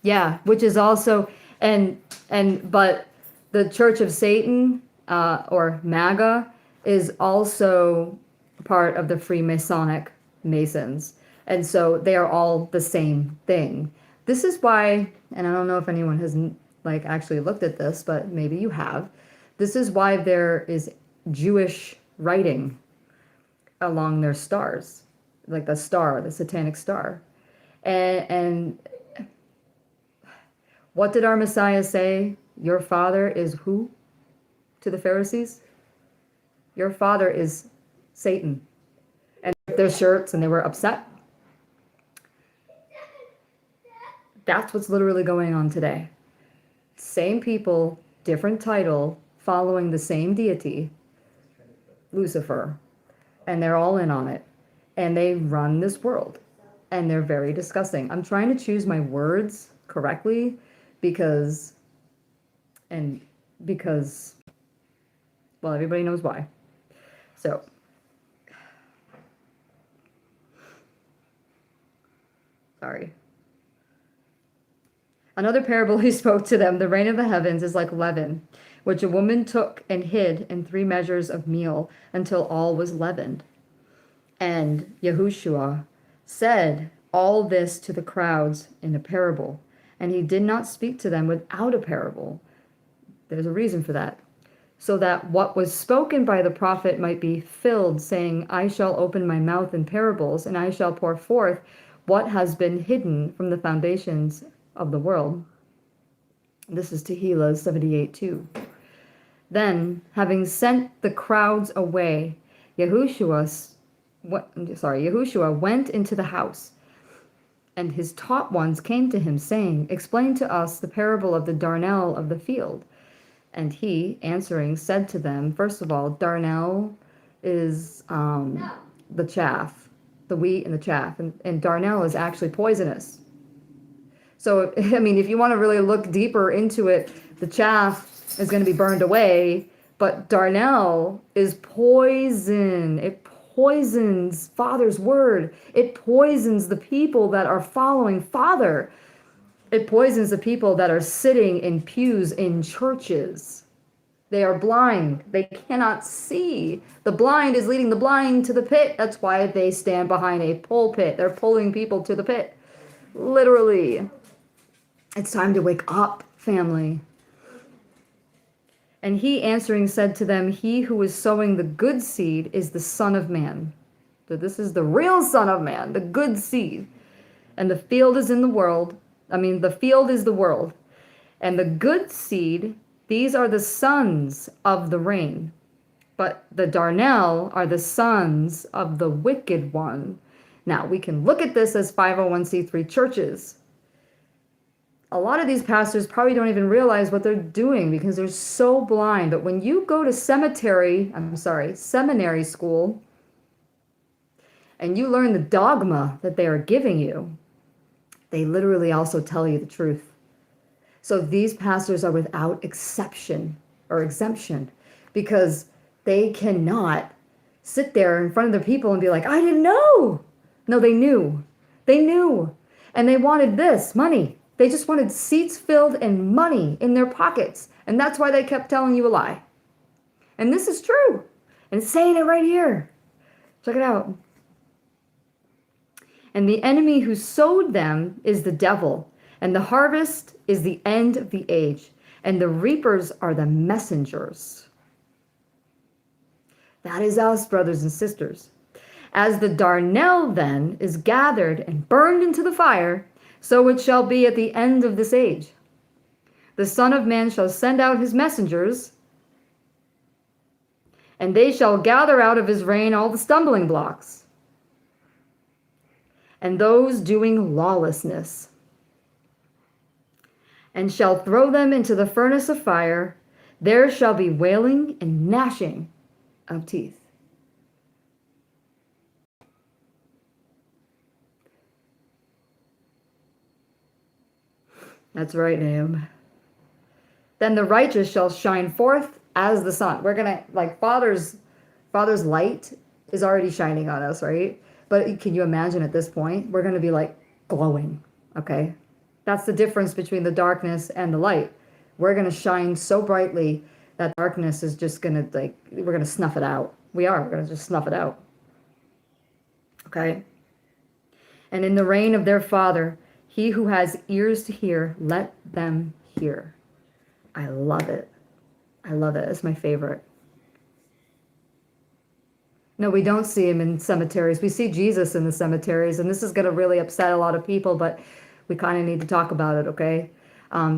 Yeah, which is also, but the Church of Satan, or MAGA, is also part of the Freemasonic Masons. And so they are all the same thing. This is why, and I don't know if anyone has actually looked at this, but maybe you have. This is why there is Jewish writing along their stars, like the star, the satanic star. And what did our Messiah say? Your father is who? To the Pharisees? Your father is Satan. And their shirts, and they were upset. That's what's literally going on today. Same people, different title, following the same deity, Lucifer, and they're all in on it, and they run this world, and they're very disgusting. I'm trying to choose my words correctly because, because, well, everybody knows why. So, sorry. Another parable he spoke to them, the reign of the heavens is like leaven, which a woman took and hid in 3 measures of meal until all was leavened. And Yahushua said all this to the crowds in a parable, and he did not speak to them without a parable. There's a reason for that. So that what was spoken by the prophet might be filled, saying, I shall open my mouth in parables, and I shall pour forth what has been hidden from the foundations of the world. This is Tehillah 78:2. Then, having sent the crowds away, Yahushua went into the house, and his taught ones came to him, saying, Explain to us the parable of the darnel of the field. And he, answering, said to them, first of all, darnel is the chaff, the wheat and the chaff, and darnel is actually poisonous. So, I mean, if you want to really look deeper into it, the chaff is going to be burned away, but darnel is poison. It poisons Father's word. It poisons the people that are following Father. It poisons the people that are sitting in pews in churches. They are blind. They cannot see. The blind is leading the blind to the pit. That's why they stand behind a pulpit. They're pulling people to the pit. Literally. It's time to wake up, family. And he answering said to them, He who is sowing the good seed is the Son of Man. So this is the real Son of Man, the good seed. And the field is in the world. The field is the world. And the good seed, these are the sons of the rain. But the darnel are the sons of the wicked one. Now, we can look at this as 501c3 churches. A lot of these pastors probably don't even realize what they're doing because they're so blind. But when you go to seminary school, and you learn the dogma that they are giving you, they literally also tell you the truth. So these pastors are without exception or exemption because they cannot sit there in front of the people and be like, I didn't know. No, they knew. They knew. And they wanted this, money. They just wanted seats filled and money in their pockets. And that's why they kept telling you a lie. And this is true. And it's saying it right here. Check it out. And the enemy who sowed them is the devil. And the harvest is the end of the age. And the reapers are the messengers. That is us, brothers and sisters. As the darnel then is gathered and burned into the fire, so it shall be at the end of this age. The Son of Man shall send out his messengers, and they shall gather out of his reign all the stumbling blocks, and those doing lawlessness, and shall throw them into the furnace of fire. There shall be wailing and gnashing of teeth. That's right, Nahum. Then the righteous shall shine forth as the sun. We're gonna, like, Father's light is already shining on us, right? But can you imagine at this point, we're gonna be like glowing, okay? That's the difference between the darkness and the light. We're gonna shine so brightly that darkness is just gonna, like, we're gonna snuff it out. We're gonna just snuff it out, okay? And in the reign of their Father, he who has ears to hear, let them hear. I love it. I love it. It's my favorite. No, we don't see him in cemeteries. We see Jesus in the cemeteries, and this is going to really upset a lot of people, but we kind of need to talk about it, okay?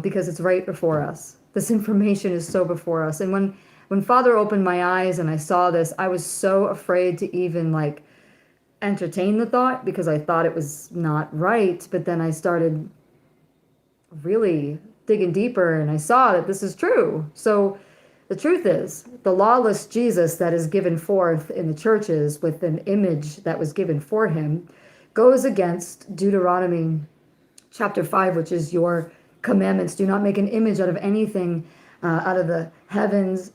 Because it's right before us. This information is so before us. And when Father opened my eyes and I saw this, I was so afraid to even, like, entertain the thought because I thought it was not right. But then I started really digging deeper and I saw that this is true. So The truth is, the lawless Jesus that is given forth in the churches with an image that was given for him goes against Deuteronomy chapter 5, which is your commandments. Do not make an image out of anything out of the heavens,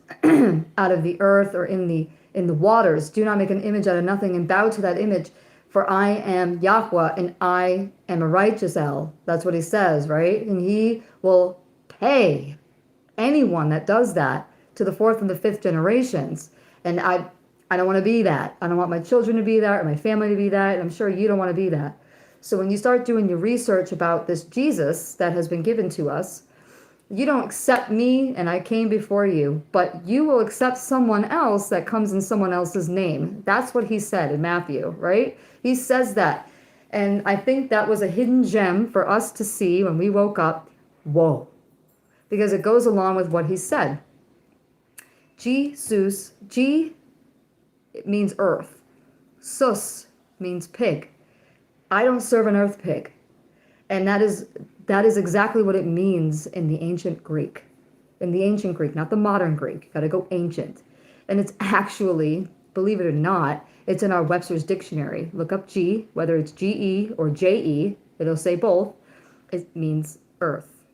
out of the earth, or in the waters. Do not make an image out of nothing and bow to that image. For I am Yahweh and I am a righteous El. That's what he says, right? And he will pay anyone that does that to the fourth and the fifth generations. And I don't want to be that. I don't want my children to be that or my family to be that. And I'm sure you don't want to be that. So when you start doing your research about this Jesus that has been given to us, you don't accept me and I came before you, but you will accept someone else that comes in someone else's name. That's what he said in Matthew, right? He says that. And I think that was a hidden gem for us to see when we woke up. Whoa. Because it goes along with what he said. Jesus, G, it means earth. Sus means pig. I don't serve an earth pig. And that is exactly what it means in the ancient Greek. In the ancient Greek, not the modern Greek. You got to go ancient. And it's actually, believe it or not, it's in our Webster's dictionary. Look up G, whether it's G-E or J-E, it'll say both. It means earth.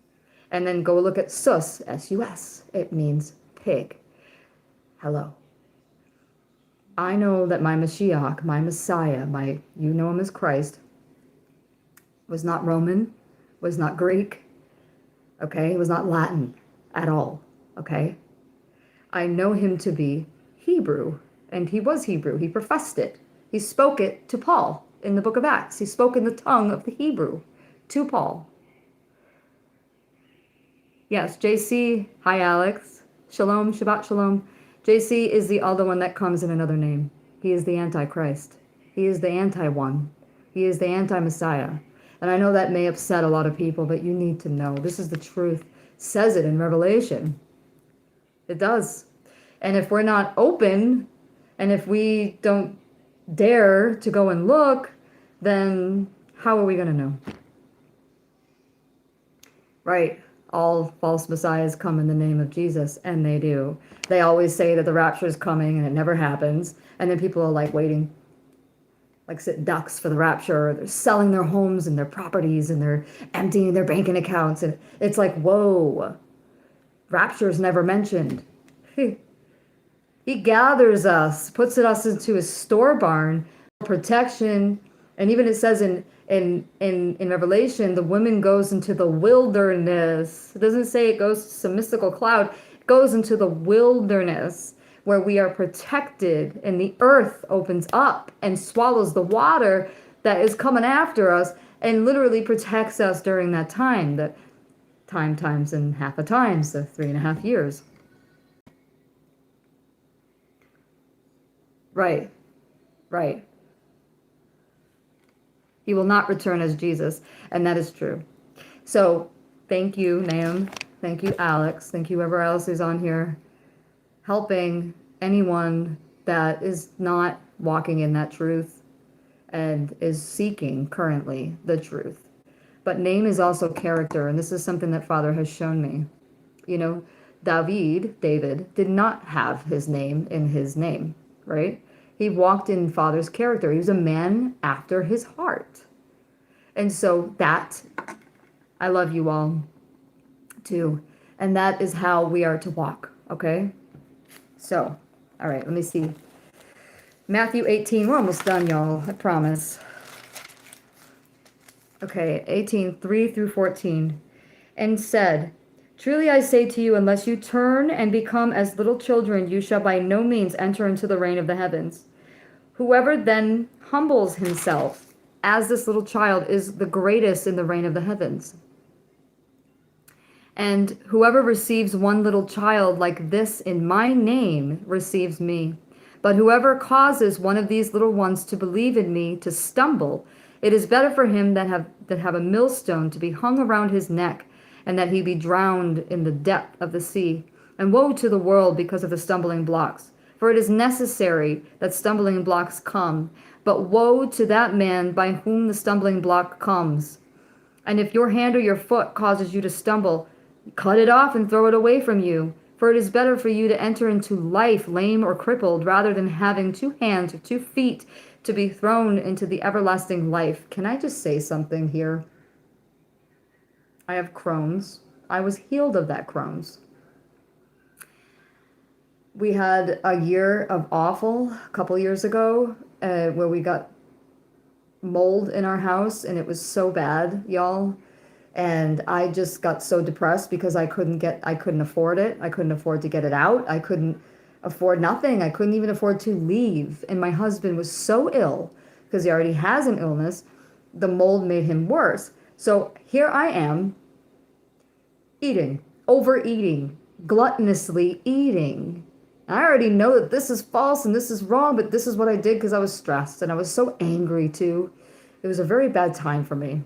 And then go look at sus, S-U-S. It means pig. Hello. I know that my Mashiach, my Messiah, you know him as Christ, was not Roman, was not Greek, okay? It was not Latin at all, okay? I know him to be Hebrew, and he was Hebrew. He professed it. He spoke it to Paul in the book of Acts. He spoke in the tongue of the Hebrew to Paul. Yes, JC, hi Alex. Shalom, Shabbat Shalom. JC is the other one that comes in another name. He is the Antichrist. He is the anti-one. He is the anti-Messiah. And I know that may upset a lot of people, but you need to know. This is the truth. It says it in Revelation. It does. And if we're not open, and if we don't dare to go and look, then how are we going to know? Right. All false messiahs come in the name of Jesus, and they do. They always say that the rapture is coming, and it never happens. And then people are like waiting, like sitting ducks for the rapture. Or they're selling their homes and their properties, and they're emptying their banking accounts. And it's like, whoa, rapture is never mentioned. He gathers us, puts us into his store barn, protection. And even it says in Revelation, the woman goes into the wilderness. It doesn't say it goes to some mystical cloud. It goes into the wilderness where we are protected, and the earth opens up and swallows the water that is coming after us and literally protects us during that time. That time times and half a times, the 3.5 years. Right. Right. He will not return as Jesus, and that is true. So thank you, Nahum. Thank you, Alex. Thank you, whoever else is on here, helping anyone that is not walking in that truth and is seeking currently the truth. But name is also character, and this is something that Father has shown me. You know, David, did not have his name in his name, right? He walked in Father's character. He was a man after his heart. And so that, I love you all too. And that is how we are to walk, okay? So, all right, let me see. Matthew 18, we're almost done, y'all, I promise. Okay, 18, 3 through 14. And said, truly I say to you, unless you turn and become as little children, you shall by no means enter into the reign of the heavens. Whoever then humbles himself as this little child is the greatest in the reign of the heavens. And whoever receives one little child like this in my name receives me. But whoever causes one of these little ones to believe in me to stumble, it is better for him that have a millstone to be hung around his neck, and that he be drowned in the depth of the sea. And woe to the world because of the stumbling blocks. For it is necessary that stumbling blocks come, but woe to that man by whom the stumbling block comes. And if your hand or your foot causes you to stumble, cut it off and throw it away from you. For it is better for you to enter into life lame or crippled rather than having 2 hands or 2 feet to be thrown into the everlasting life. Can I just say something here? I have Crohn's. I was healed of that Crohn's. We had a year of awful a couple years ago where we got mold in our house, and it was so bad, y'all. And I just got so depressed because I couldn't afford it. I couldn't afford to get it out. I couldn't afford nothing. I couldn't even afford to leave. And my husband was so ill because he already has an illness. The mold made him worse. So here I am eating, overeating, gluttonously eating. I already know that this is false and this is wrong, but this is what I did because I was stressed and I was so angry too. It was a very bad time for me.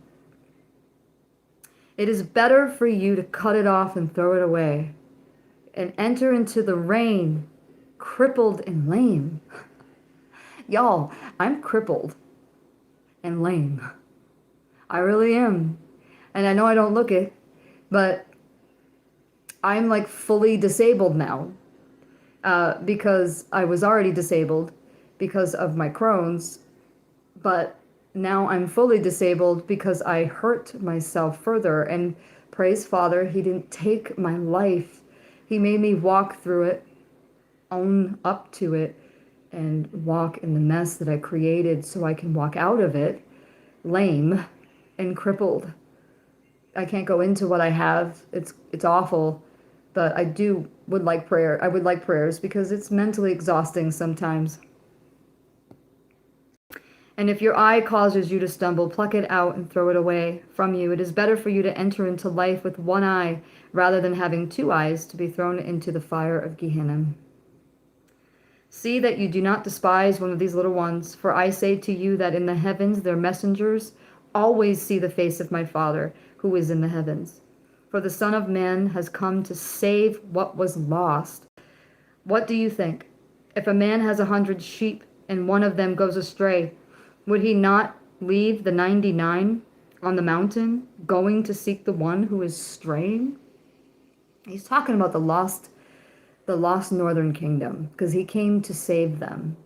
It is better for you to cut it off and throw it away and enter into the rain, crippled and lame. Y'all, I'm crippled and lame. I really am. And I know I don't look it, but I'm like fully disabled now. Because I was already disabled because of my Crohn's, but now I'm fully disabled because I hurt myself further. And praise Father, He didn't take my life. He made me walk through it, own up to it, and walk in the mess that I created so I can walk out of it lame and crippled. I can't go into what I have. It's awful. But I would like prayer. I would like prayers because it's mentally exhausting sometimes. And if your eye causes you to stumble, pluck it out and throw it away from you. It is better for you to enter into life with one eye rather than having 2 eyes to be thrown into the fire of Gehenna. See that you do not despise one of these little ones, for I say to you that in the heavens their messengers always see the face of my Father who is in the heavens. For the Son of Man has come to save what was lost. What do you think? If a man has 100 sheep and one of them goes astray, would he not leave the 99 on the mountain, going to seek the one who is straying? He's talking about the lost northern kingdom, because he came to save them.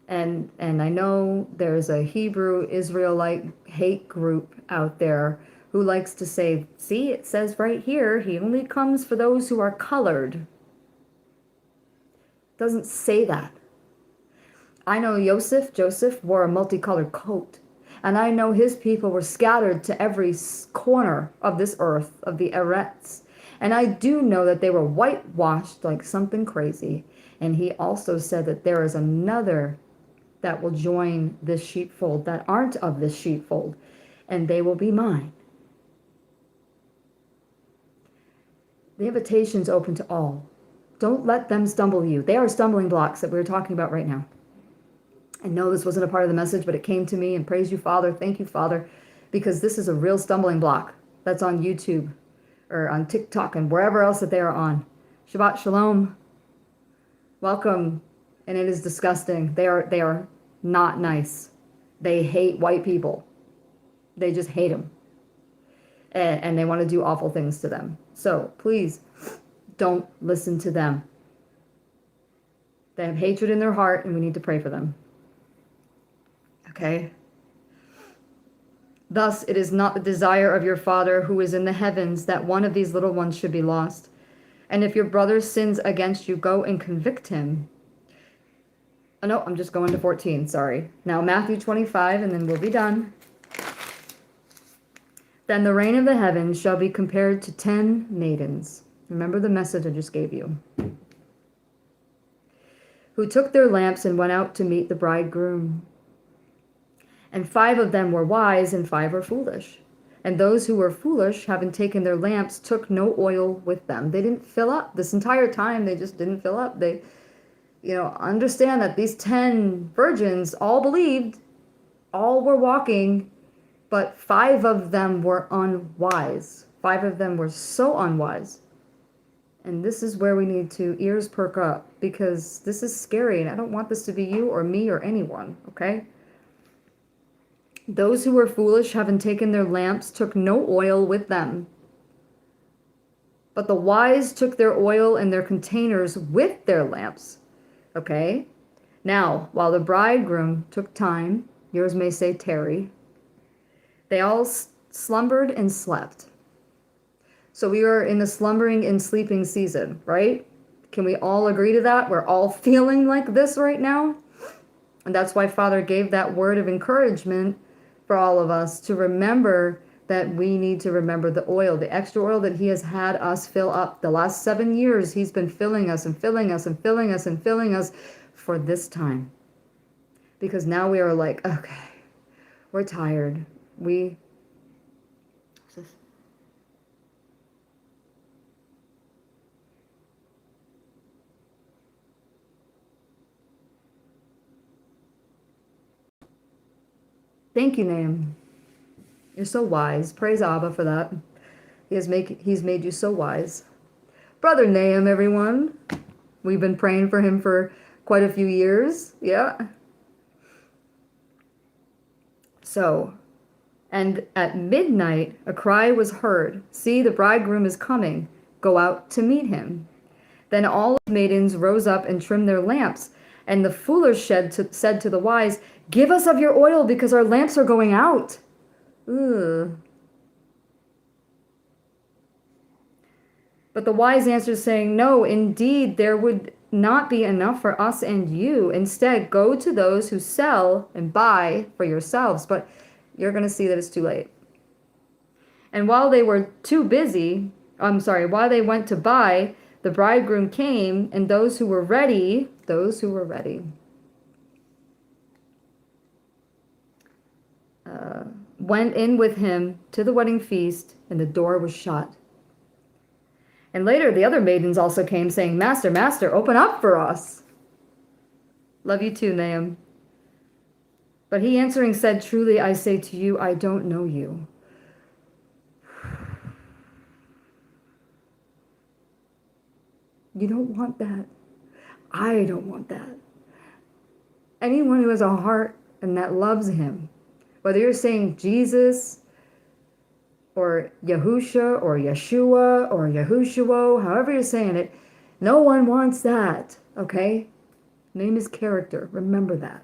And I know there's a Hebrew Israelite hate group out there who likes to say, see, it says right here, he only comes for those who are colored. It doesn't say that. I know Joseph wore a multicolored coat. And I know his people were scattered to every corner of this earth, of the Eretz. And I do know that they were whitewashed like something crazy. And he also said that there is another that will join this sheepfold that aren't of this sheepfold, and they will be mine. The invitation's open to all. Don't let them stumble you. They are stumbling blocks that we're talking about right now. I know this wasn't a part of the message, but it came to me, and praise you, Father. Thank you, Father, because this is a real stumbling block that's on YouTube or on TikTok and wherever else that they are on. Shabbat Shalom. Welcome. And it is disgusting. They are not nice. They hate white people. They just hate them. And they want to do awful things to them. So please don't listen to them. They have hatred in their heart, and we need to pray for them. Okay? Thus, it is not the desire of your Father who is in the heavens that one of these little ones should be lost. And if your brother sins against you, go and convict him. Oh, no, I'm just going to 14, sorry. Now, Matthew 25, and then we'll be done. Then the reign of the heavens shall be compared to 10 maidens. Remember the message I just gave you. Who took their lamps and went out to meet the bridegroom. And 5 of them were wise, and 5 were foolish. And those who were foolish, having taken their lamps, took no oil with them. They didn't fill up. This entire time, they just didn't fill up. They, understand that these 10 virgins all believed, all were walking, but 5 of them were unwise. 5 of them were so unwise. And this is where we need to ears perk up, because this is scary, and I don't want this to be you or me or anyone, okay? Those who were foolish, having taken their lamps, took no oil with them. But the wise took their oil in their containers with their lamps. Okay? Now, while the bridegroom took time, yours may say tarry, they all slumbered and slept. So we are in the slumbering and sleeping season, right? Can we all agree to that? We're all feeling like this right now. And that's why Father gave that word of encouragement for all of us to remember that we need to remember the oil, the extra oil that he has had us fill up. The last 7 years, he's been filling us and filling us and filling us and filling us for this time. Because now we are like, okay, we're tired. Thank you, Nahum. You're so wise. Praise Abba for that. He's made you so wise. Brother Nahum, everyone. We've been praying for him for quite a few years. Yeah. So, and at midnight a cry was heard, see, the bridegroom is coming. Go out to meet him. Then all the maidens rose up and trimmed their lamps. And the foolish said to the wise, give us of your oil, because our lamps are going out. Ugh. But the wise answered, saying, no, indeed, there would not be enough for us and you. Instead, go to those who sell and buy for yourselves. But you're going to see that it's too late. And while they were while they went to buy, the bridegroom came, and those who were ready, went in with him to the wedding feast, and the door was shut. And later the other maidens also came, saying, Master, Master, open up for us. Love you too, Nahum. But he answering said, truly I say to you, I don't know you. You don't want that. I don't want that. Anyone who has a heart and that loves him, whether you're saying Jesus or Yahusha or Yeshua or Yahushuo, however you're saying it, no one wants that, okay? Name is character. Remember that.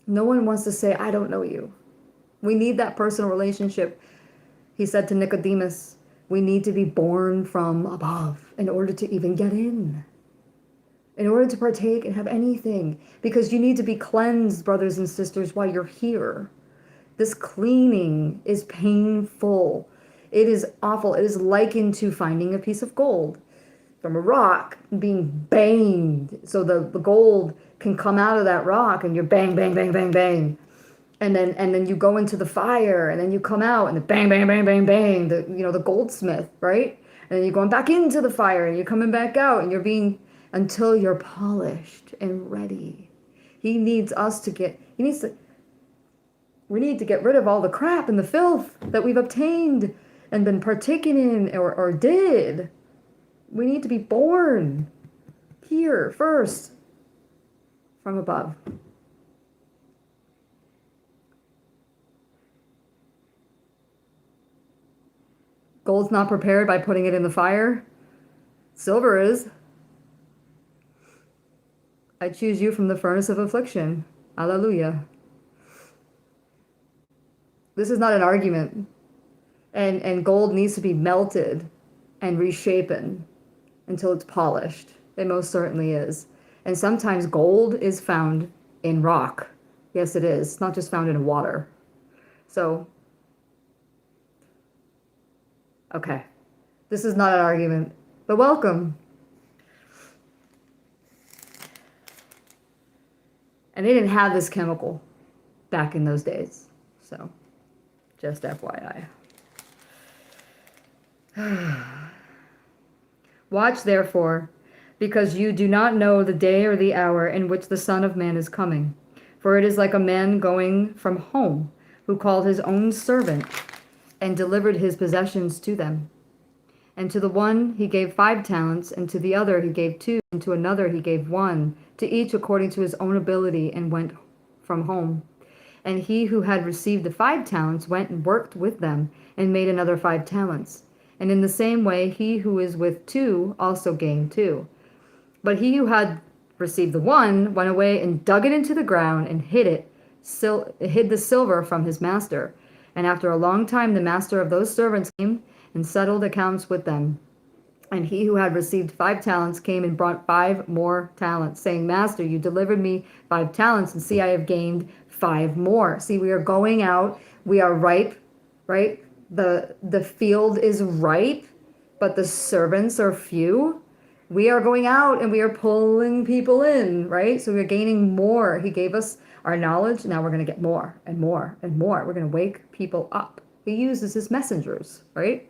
No one wants to say, I don't know you. We need that personal relationship. He said to Nicodemus, we need to be born from above in order to even get in order to partake and have anything. Because you need to be cleansed, brothers and sisters, while you're here. This cleaning is painful. It is awful. It is likened to finding a piece of gold from a rock being banged so the gold can come out of that rock, and you're bang, bang, bang, bang, bang. And then you go into the fire, and then you come out, and the bang, bang, bang, bang, bang, the goldsmith, right? And then you're going back into the fire, and you're coming back out, and you're being, until you're polished and ready. We need to get rid of all the crap and the filth that we've obtained and been partaking in or did. We need to be born here first from above. Gold's not prepared by putting it in the fire. Silver is. I choose you from the furnace of affliction. Alleluia. This is not an argument. And gold needs to be melted and reshapen until it's polished. It most certainly is. And sometimes gold is found in rock. Yes, it is. It's not just found in water. So, okay. This is not an argument, but welcome. And they didn't have this chemical back in those days. So, just FYI. Watch therefore, because you do not know the day or the hour in which the Son of Man is coming. For it is like a man going from home, who called his own servant and delivered his possessions to them. And to the one he gave 5 talents, and to the other he gave 2, and to another he gave 1, to each according to his own ability, and went from home. And he who had received the 5 talents went and worked with them and made another 5 talents. And in the same way, he who is with 2 also gained 2. But he who had received the 1 went away and dug it into the ground and hid the silver from his master. And after a long time, the master of those servants came and settled accounts with them. And he who had received 5 talents came and brought 5 more talents, saying, Master, you delivered me 5 talents, and see, I have gained 5 more. See, we are going out. We are ripe, right? The field is ripe, but the servants are few. We are going out and we are pulling people in, right? So we're gaining more. He gave us our knowledge. Now we're going to get more and more and more. We're going to wake people up. He uses his messengers, right?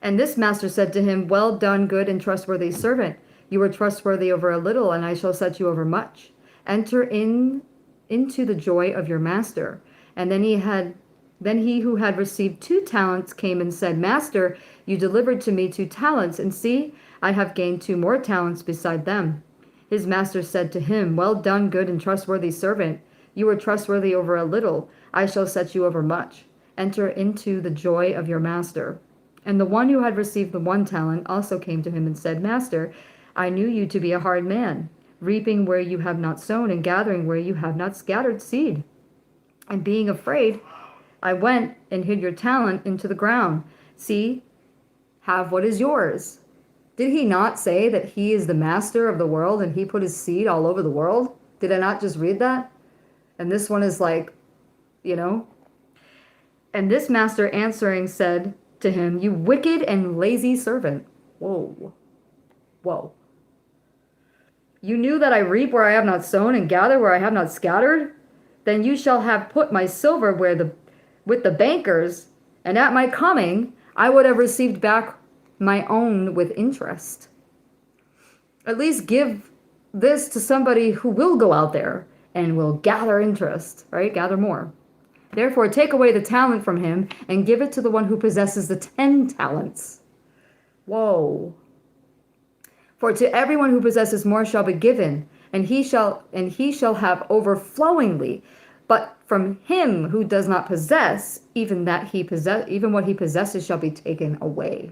And this master said to him, Well done, good and trustworthy servant. You were trustworthy over a little, and I shall set you over much. Enter into the joy of your master. And then he who had received 2 talents came and said, Master, you delivered to me 2 talents, and see, I have gained 2 more talents beside them. His master said to him, Well done, good and trustworthy servant. You were trustworthy over a little. I shall set you over much. Enter into the joy of your master. And the one who had received the 1 talent also came to him and said, Master, I knew you to be a hard man, reaping where you have not sown and gathering where you have not scattered seed. And being afraid, I went and hid your talent into the ground. See, have what is yours. Did he not say that he is the master of the world and he put his seed all over the world? Did I not just read that? And this one is like, And this master answering said to him, You wicked and lazy servant. Whoa. You knew that I reap where I have not sown and gather where I have not scattered? Then you shall have put my silver with the bankers, and at my coming I would have received back my own with interest. At least give this to somebody who will go out there and will gather interest, right? Gather more. Therefore, take away the talent from him and give it to the one who possesses the 10 talents. Whoa. For to everyone who possesses more shall be given, and he shall have overflowingly. But from him who does not possess, even what he possesses shall be taken away.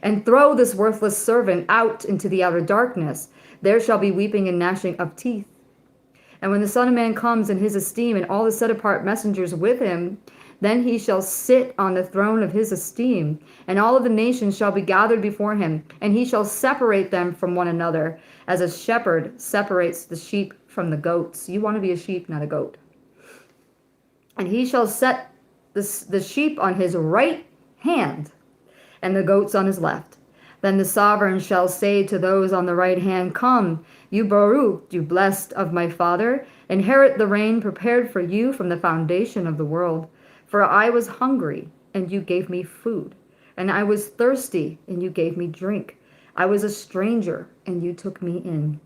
And throw this worthless servant out into the outer darkness. There shall be weeping and gnashing of teeth. And when the Son of Man comes in his esteem, and all the set apart messengers with him, then he shall sit on the throne of his esteem, and all of the nations shall be gathered before him, and he shall separate them from one another, as a shepherd separates the sheep from the goats. You want to be a sheep, not a goat. And he shall set the sheep on his right hand, and the goats on his left. Then the sovereign shall say to those on the right hand, Come, you Baruch, you blessed of my Father, inherit the reign prepared for you from the foundation of the world. For I was hungry, and you gave me food, and I was thirsty, and you gave me drink. I was a stranger, and you took me in.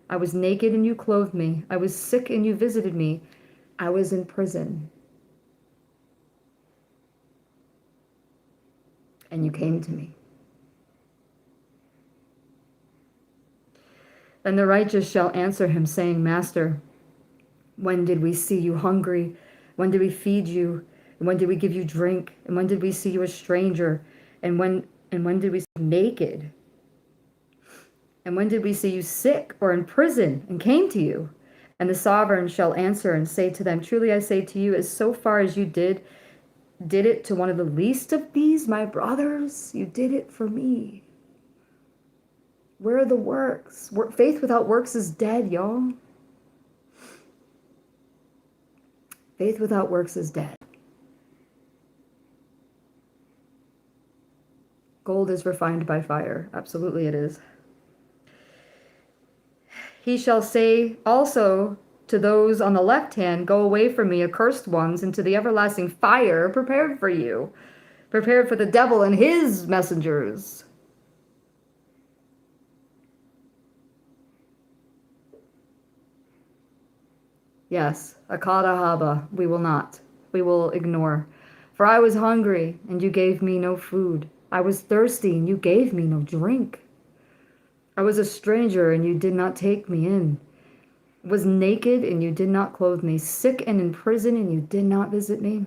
I was naked, and you clothed me. I was sick, and you visited me. I was in prison, and you came to me. Then the righteous shall answer him, saying, Master, when did we see you hungry? When did we feed you? And when did we give you drink? And when did we see you a stranger? And when did we see you naked? And when did we see you sick or in prison and came to you? And the sovereign shall answer and say to them, Truly I say to you, as so far as you did it to one of the least of these, my brothers, you did it for me. Where are the works? Faith without works is dead, y'all. Faith without works is dead. Gold is refined by fire. Absolutely it is. He shall say also to those on the left hand, Go away from me, accursed ones, into the everlasting fire prepared for you, prepared for the devil and his messengers. Yes, akada haba, we will not. We will ignore. For I was hungry, and you gave me no food. I was thirsty, and you gave me no drink. I was a stranger, and you did not take me in. was naked and you did not clothe me, sick and in prison and you did not visit me?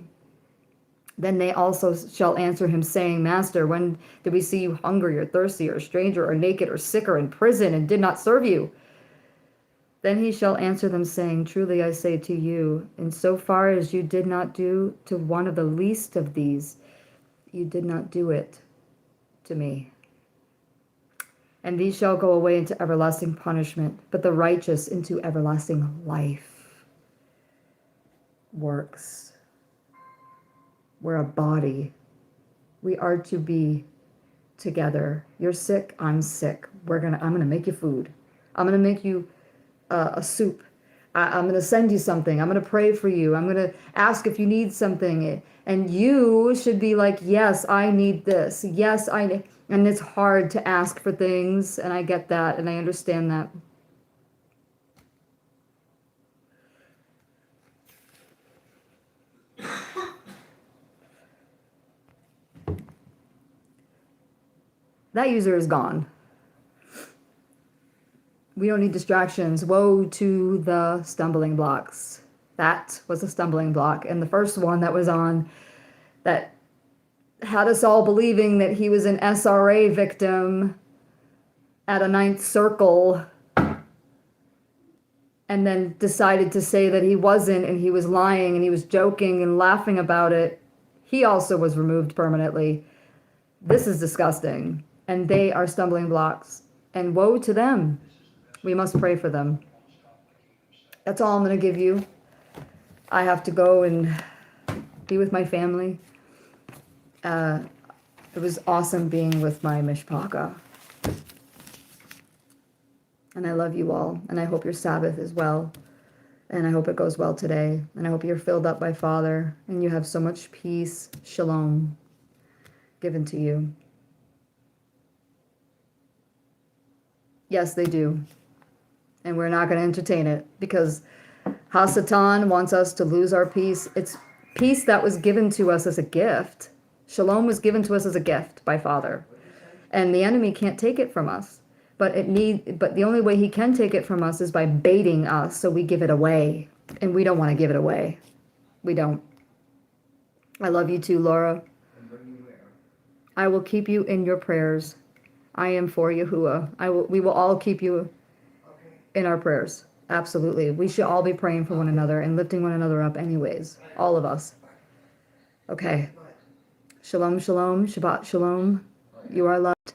Then they also shall answer him, saying, Master, when did we see you hungry or thirsty or a stranger or naked or sick or in prison and did not serve you? Then he shall answer them, saying, Truly I say to you, in so far as you did not do to one of the least of these, you did not do it to me. And these shall go away into everlasting punishment, but the righteous into everlasting life. Works. We're a body. We are to be together. You're sick, I'm sick. I'm gonna make you food. I'm gonna make you a soup. I'm gonna send you something. I'm gonna pray for you. I'm gonna ask if you need something. And you should be like, yes, I need this. Yes, and it's hard to ask for things, and I get that, and I understand that. That user is gone. We don't need distractions. Woe to the stumbling blocks. That was a stumbling block. And the first one that was on that had us all believing that he was an SRA victim at a ninth circle and then decided to say that he wasn't and he was lying and he was joking and laughing about it. He also was removed permanently. This is disgusting. And they are stumbling blocks. And woe to them. We must pray for them. That's all I'm going to give you. I have to go and be with my family. It was awesome being with my Mishpaka. And I love you all. And I hope your Sabbath is well. And I hope it goes well today. And I hope you're filled up by Father. And you have so much peace, shalom, given to you. Yes, they do. And we're not going to entertain it because Hasatan wants us to lose our peace. It's peace that was given to us as a gift. Shalom was given to us as a gift by Father. And the enemy can't take it from us. But the only way he can take it from us is by baiting us, so we give it away. And we don't want to give it away. We don't. I love you too, Laura. I will keep you in your prayers. I am for Yahuwah. We will all keep you in our prayers. Absolutely. We should all be praying for one another and lifting one another up anyways. All of us. Okay. Shalom, shalom. Shabbat shalom. You are loved.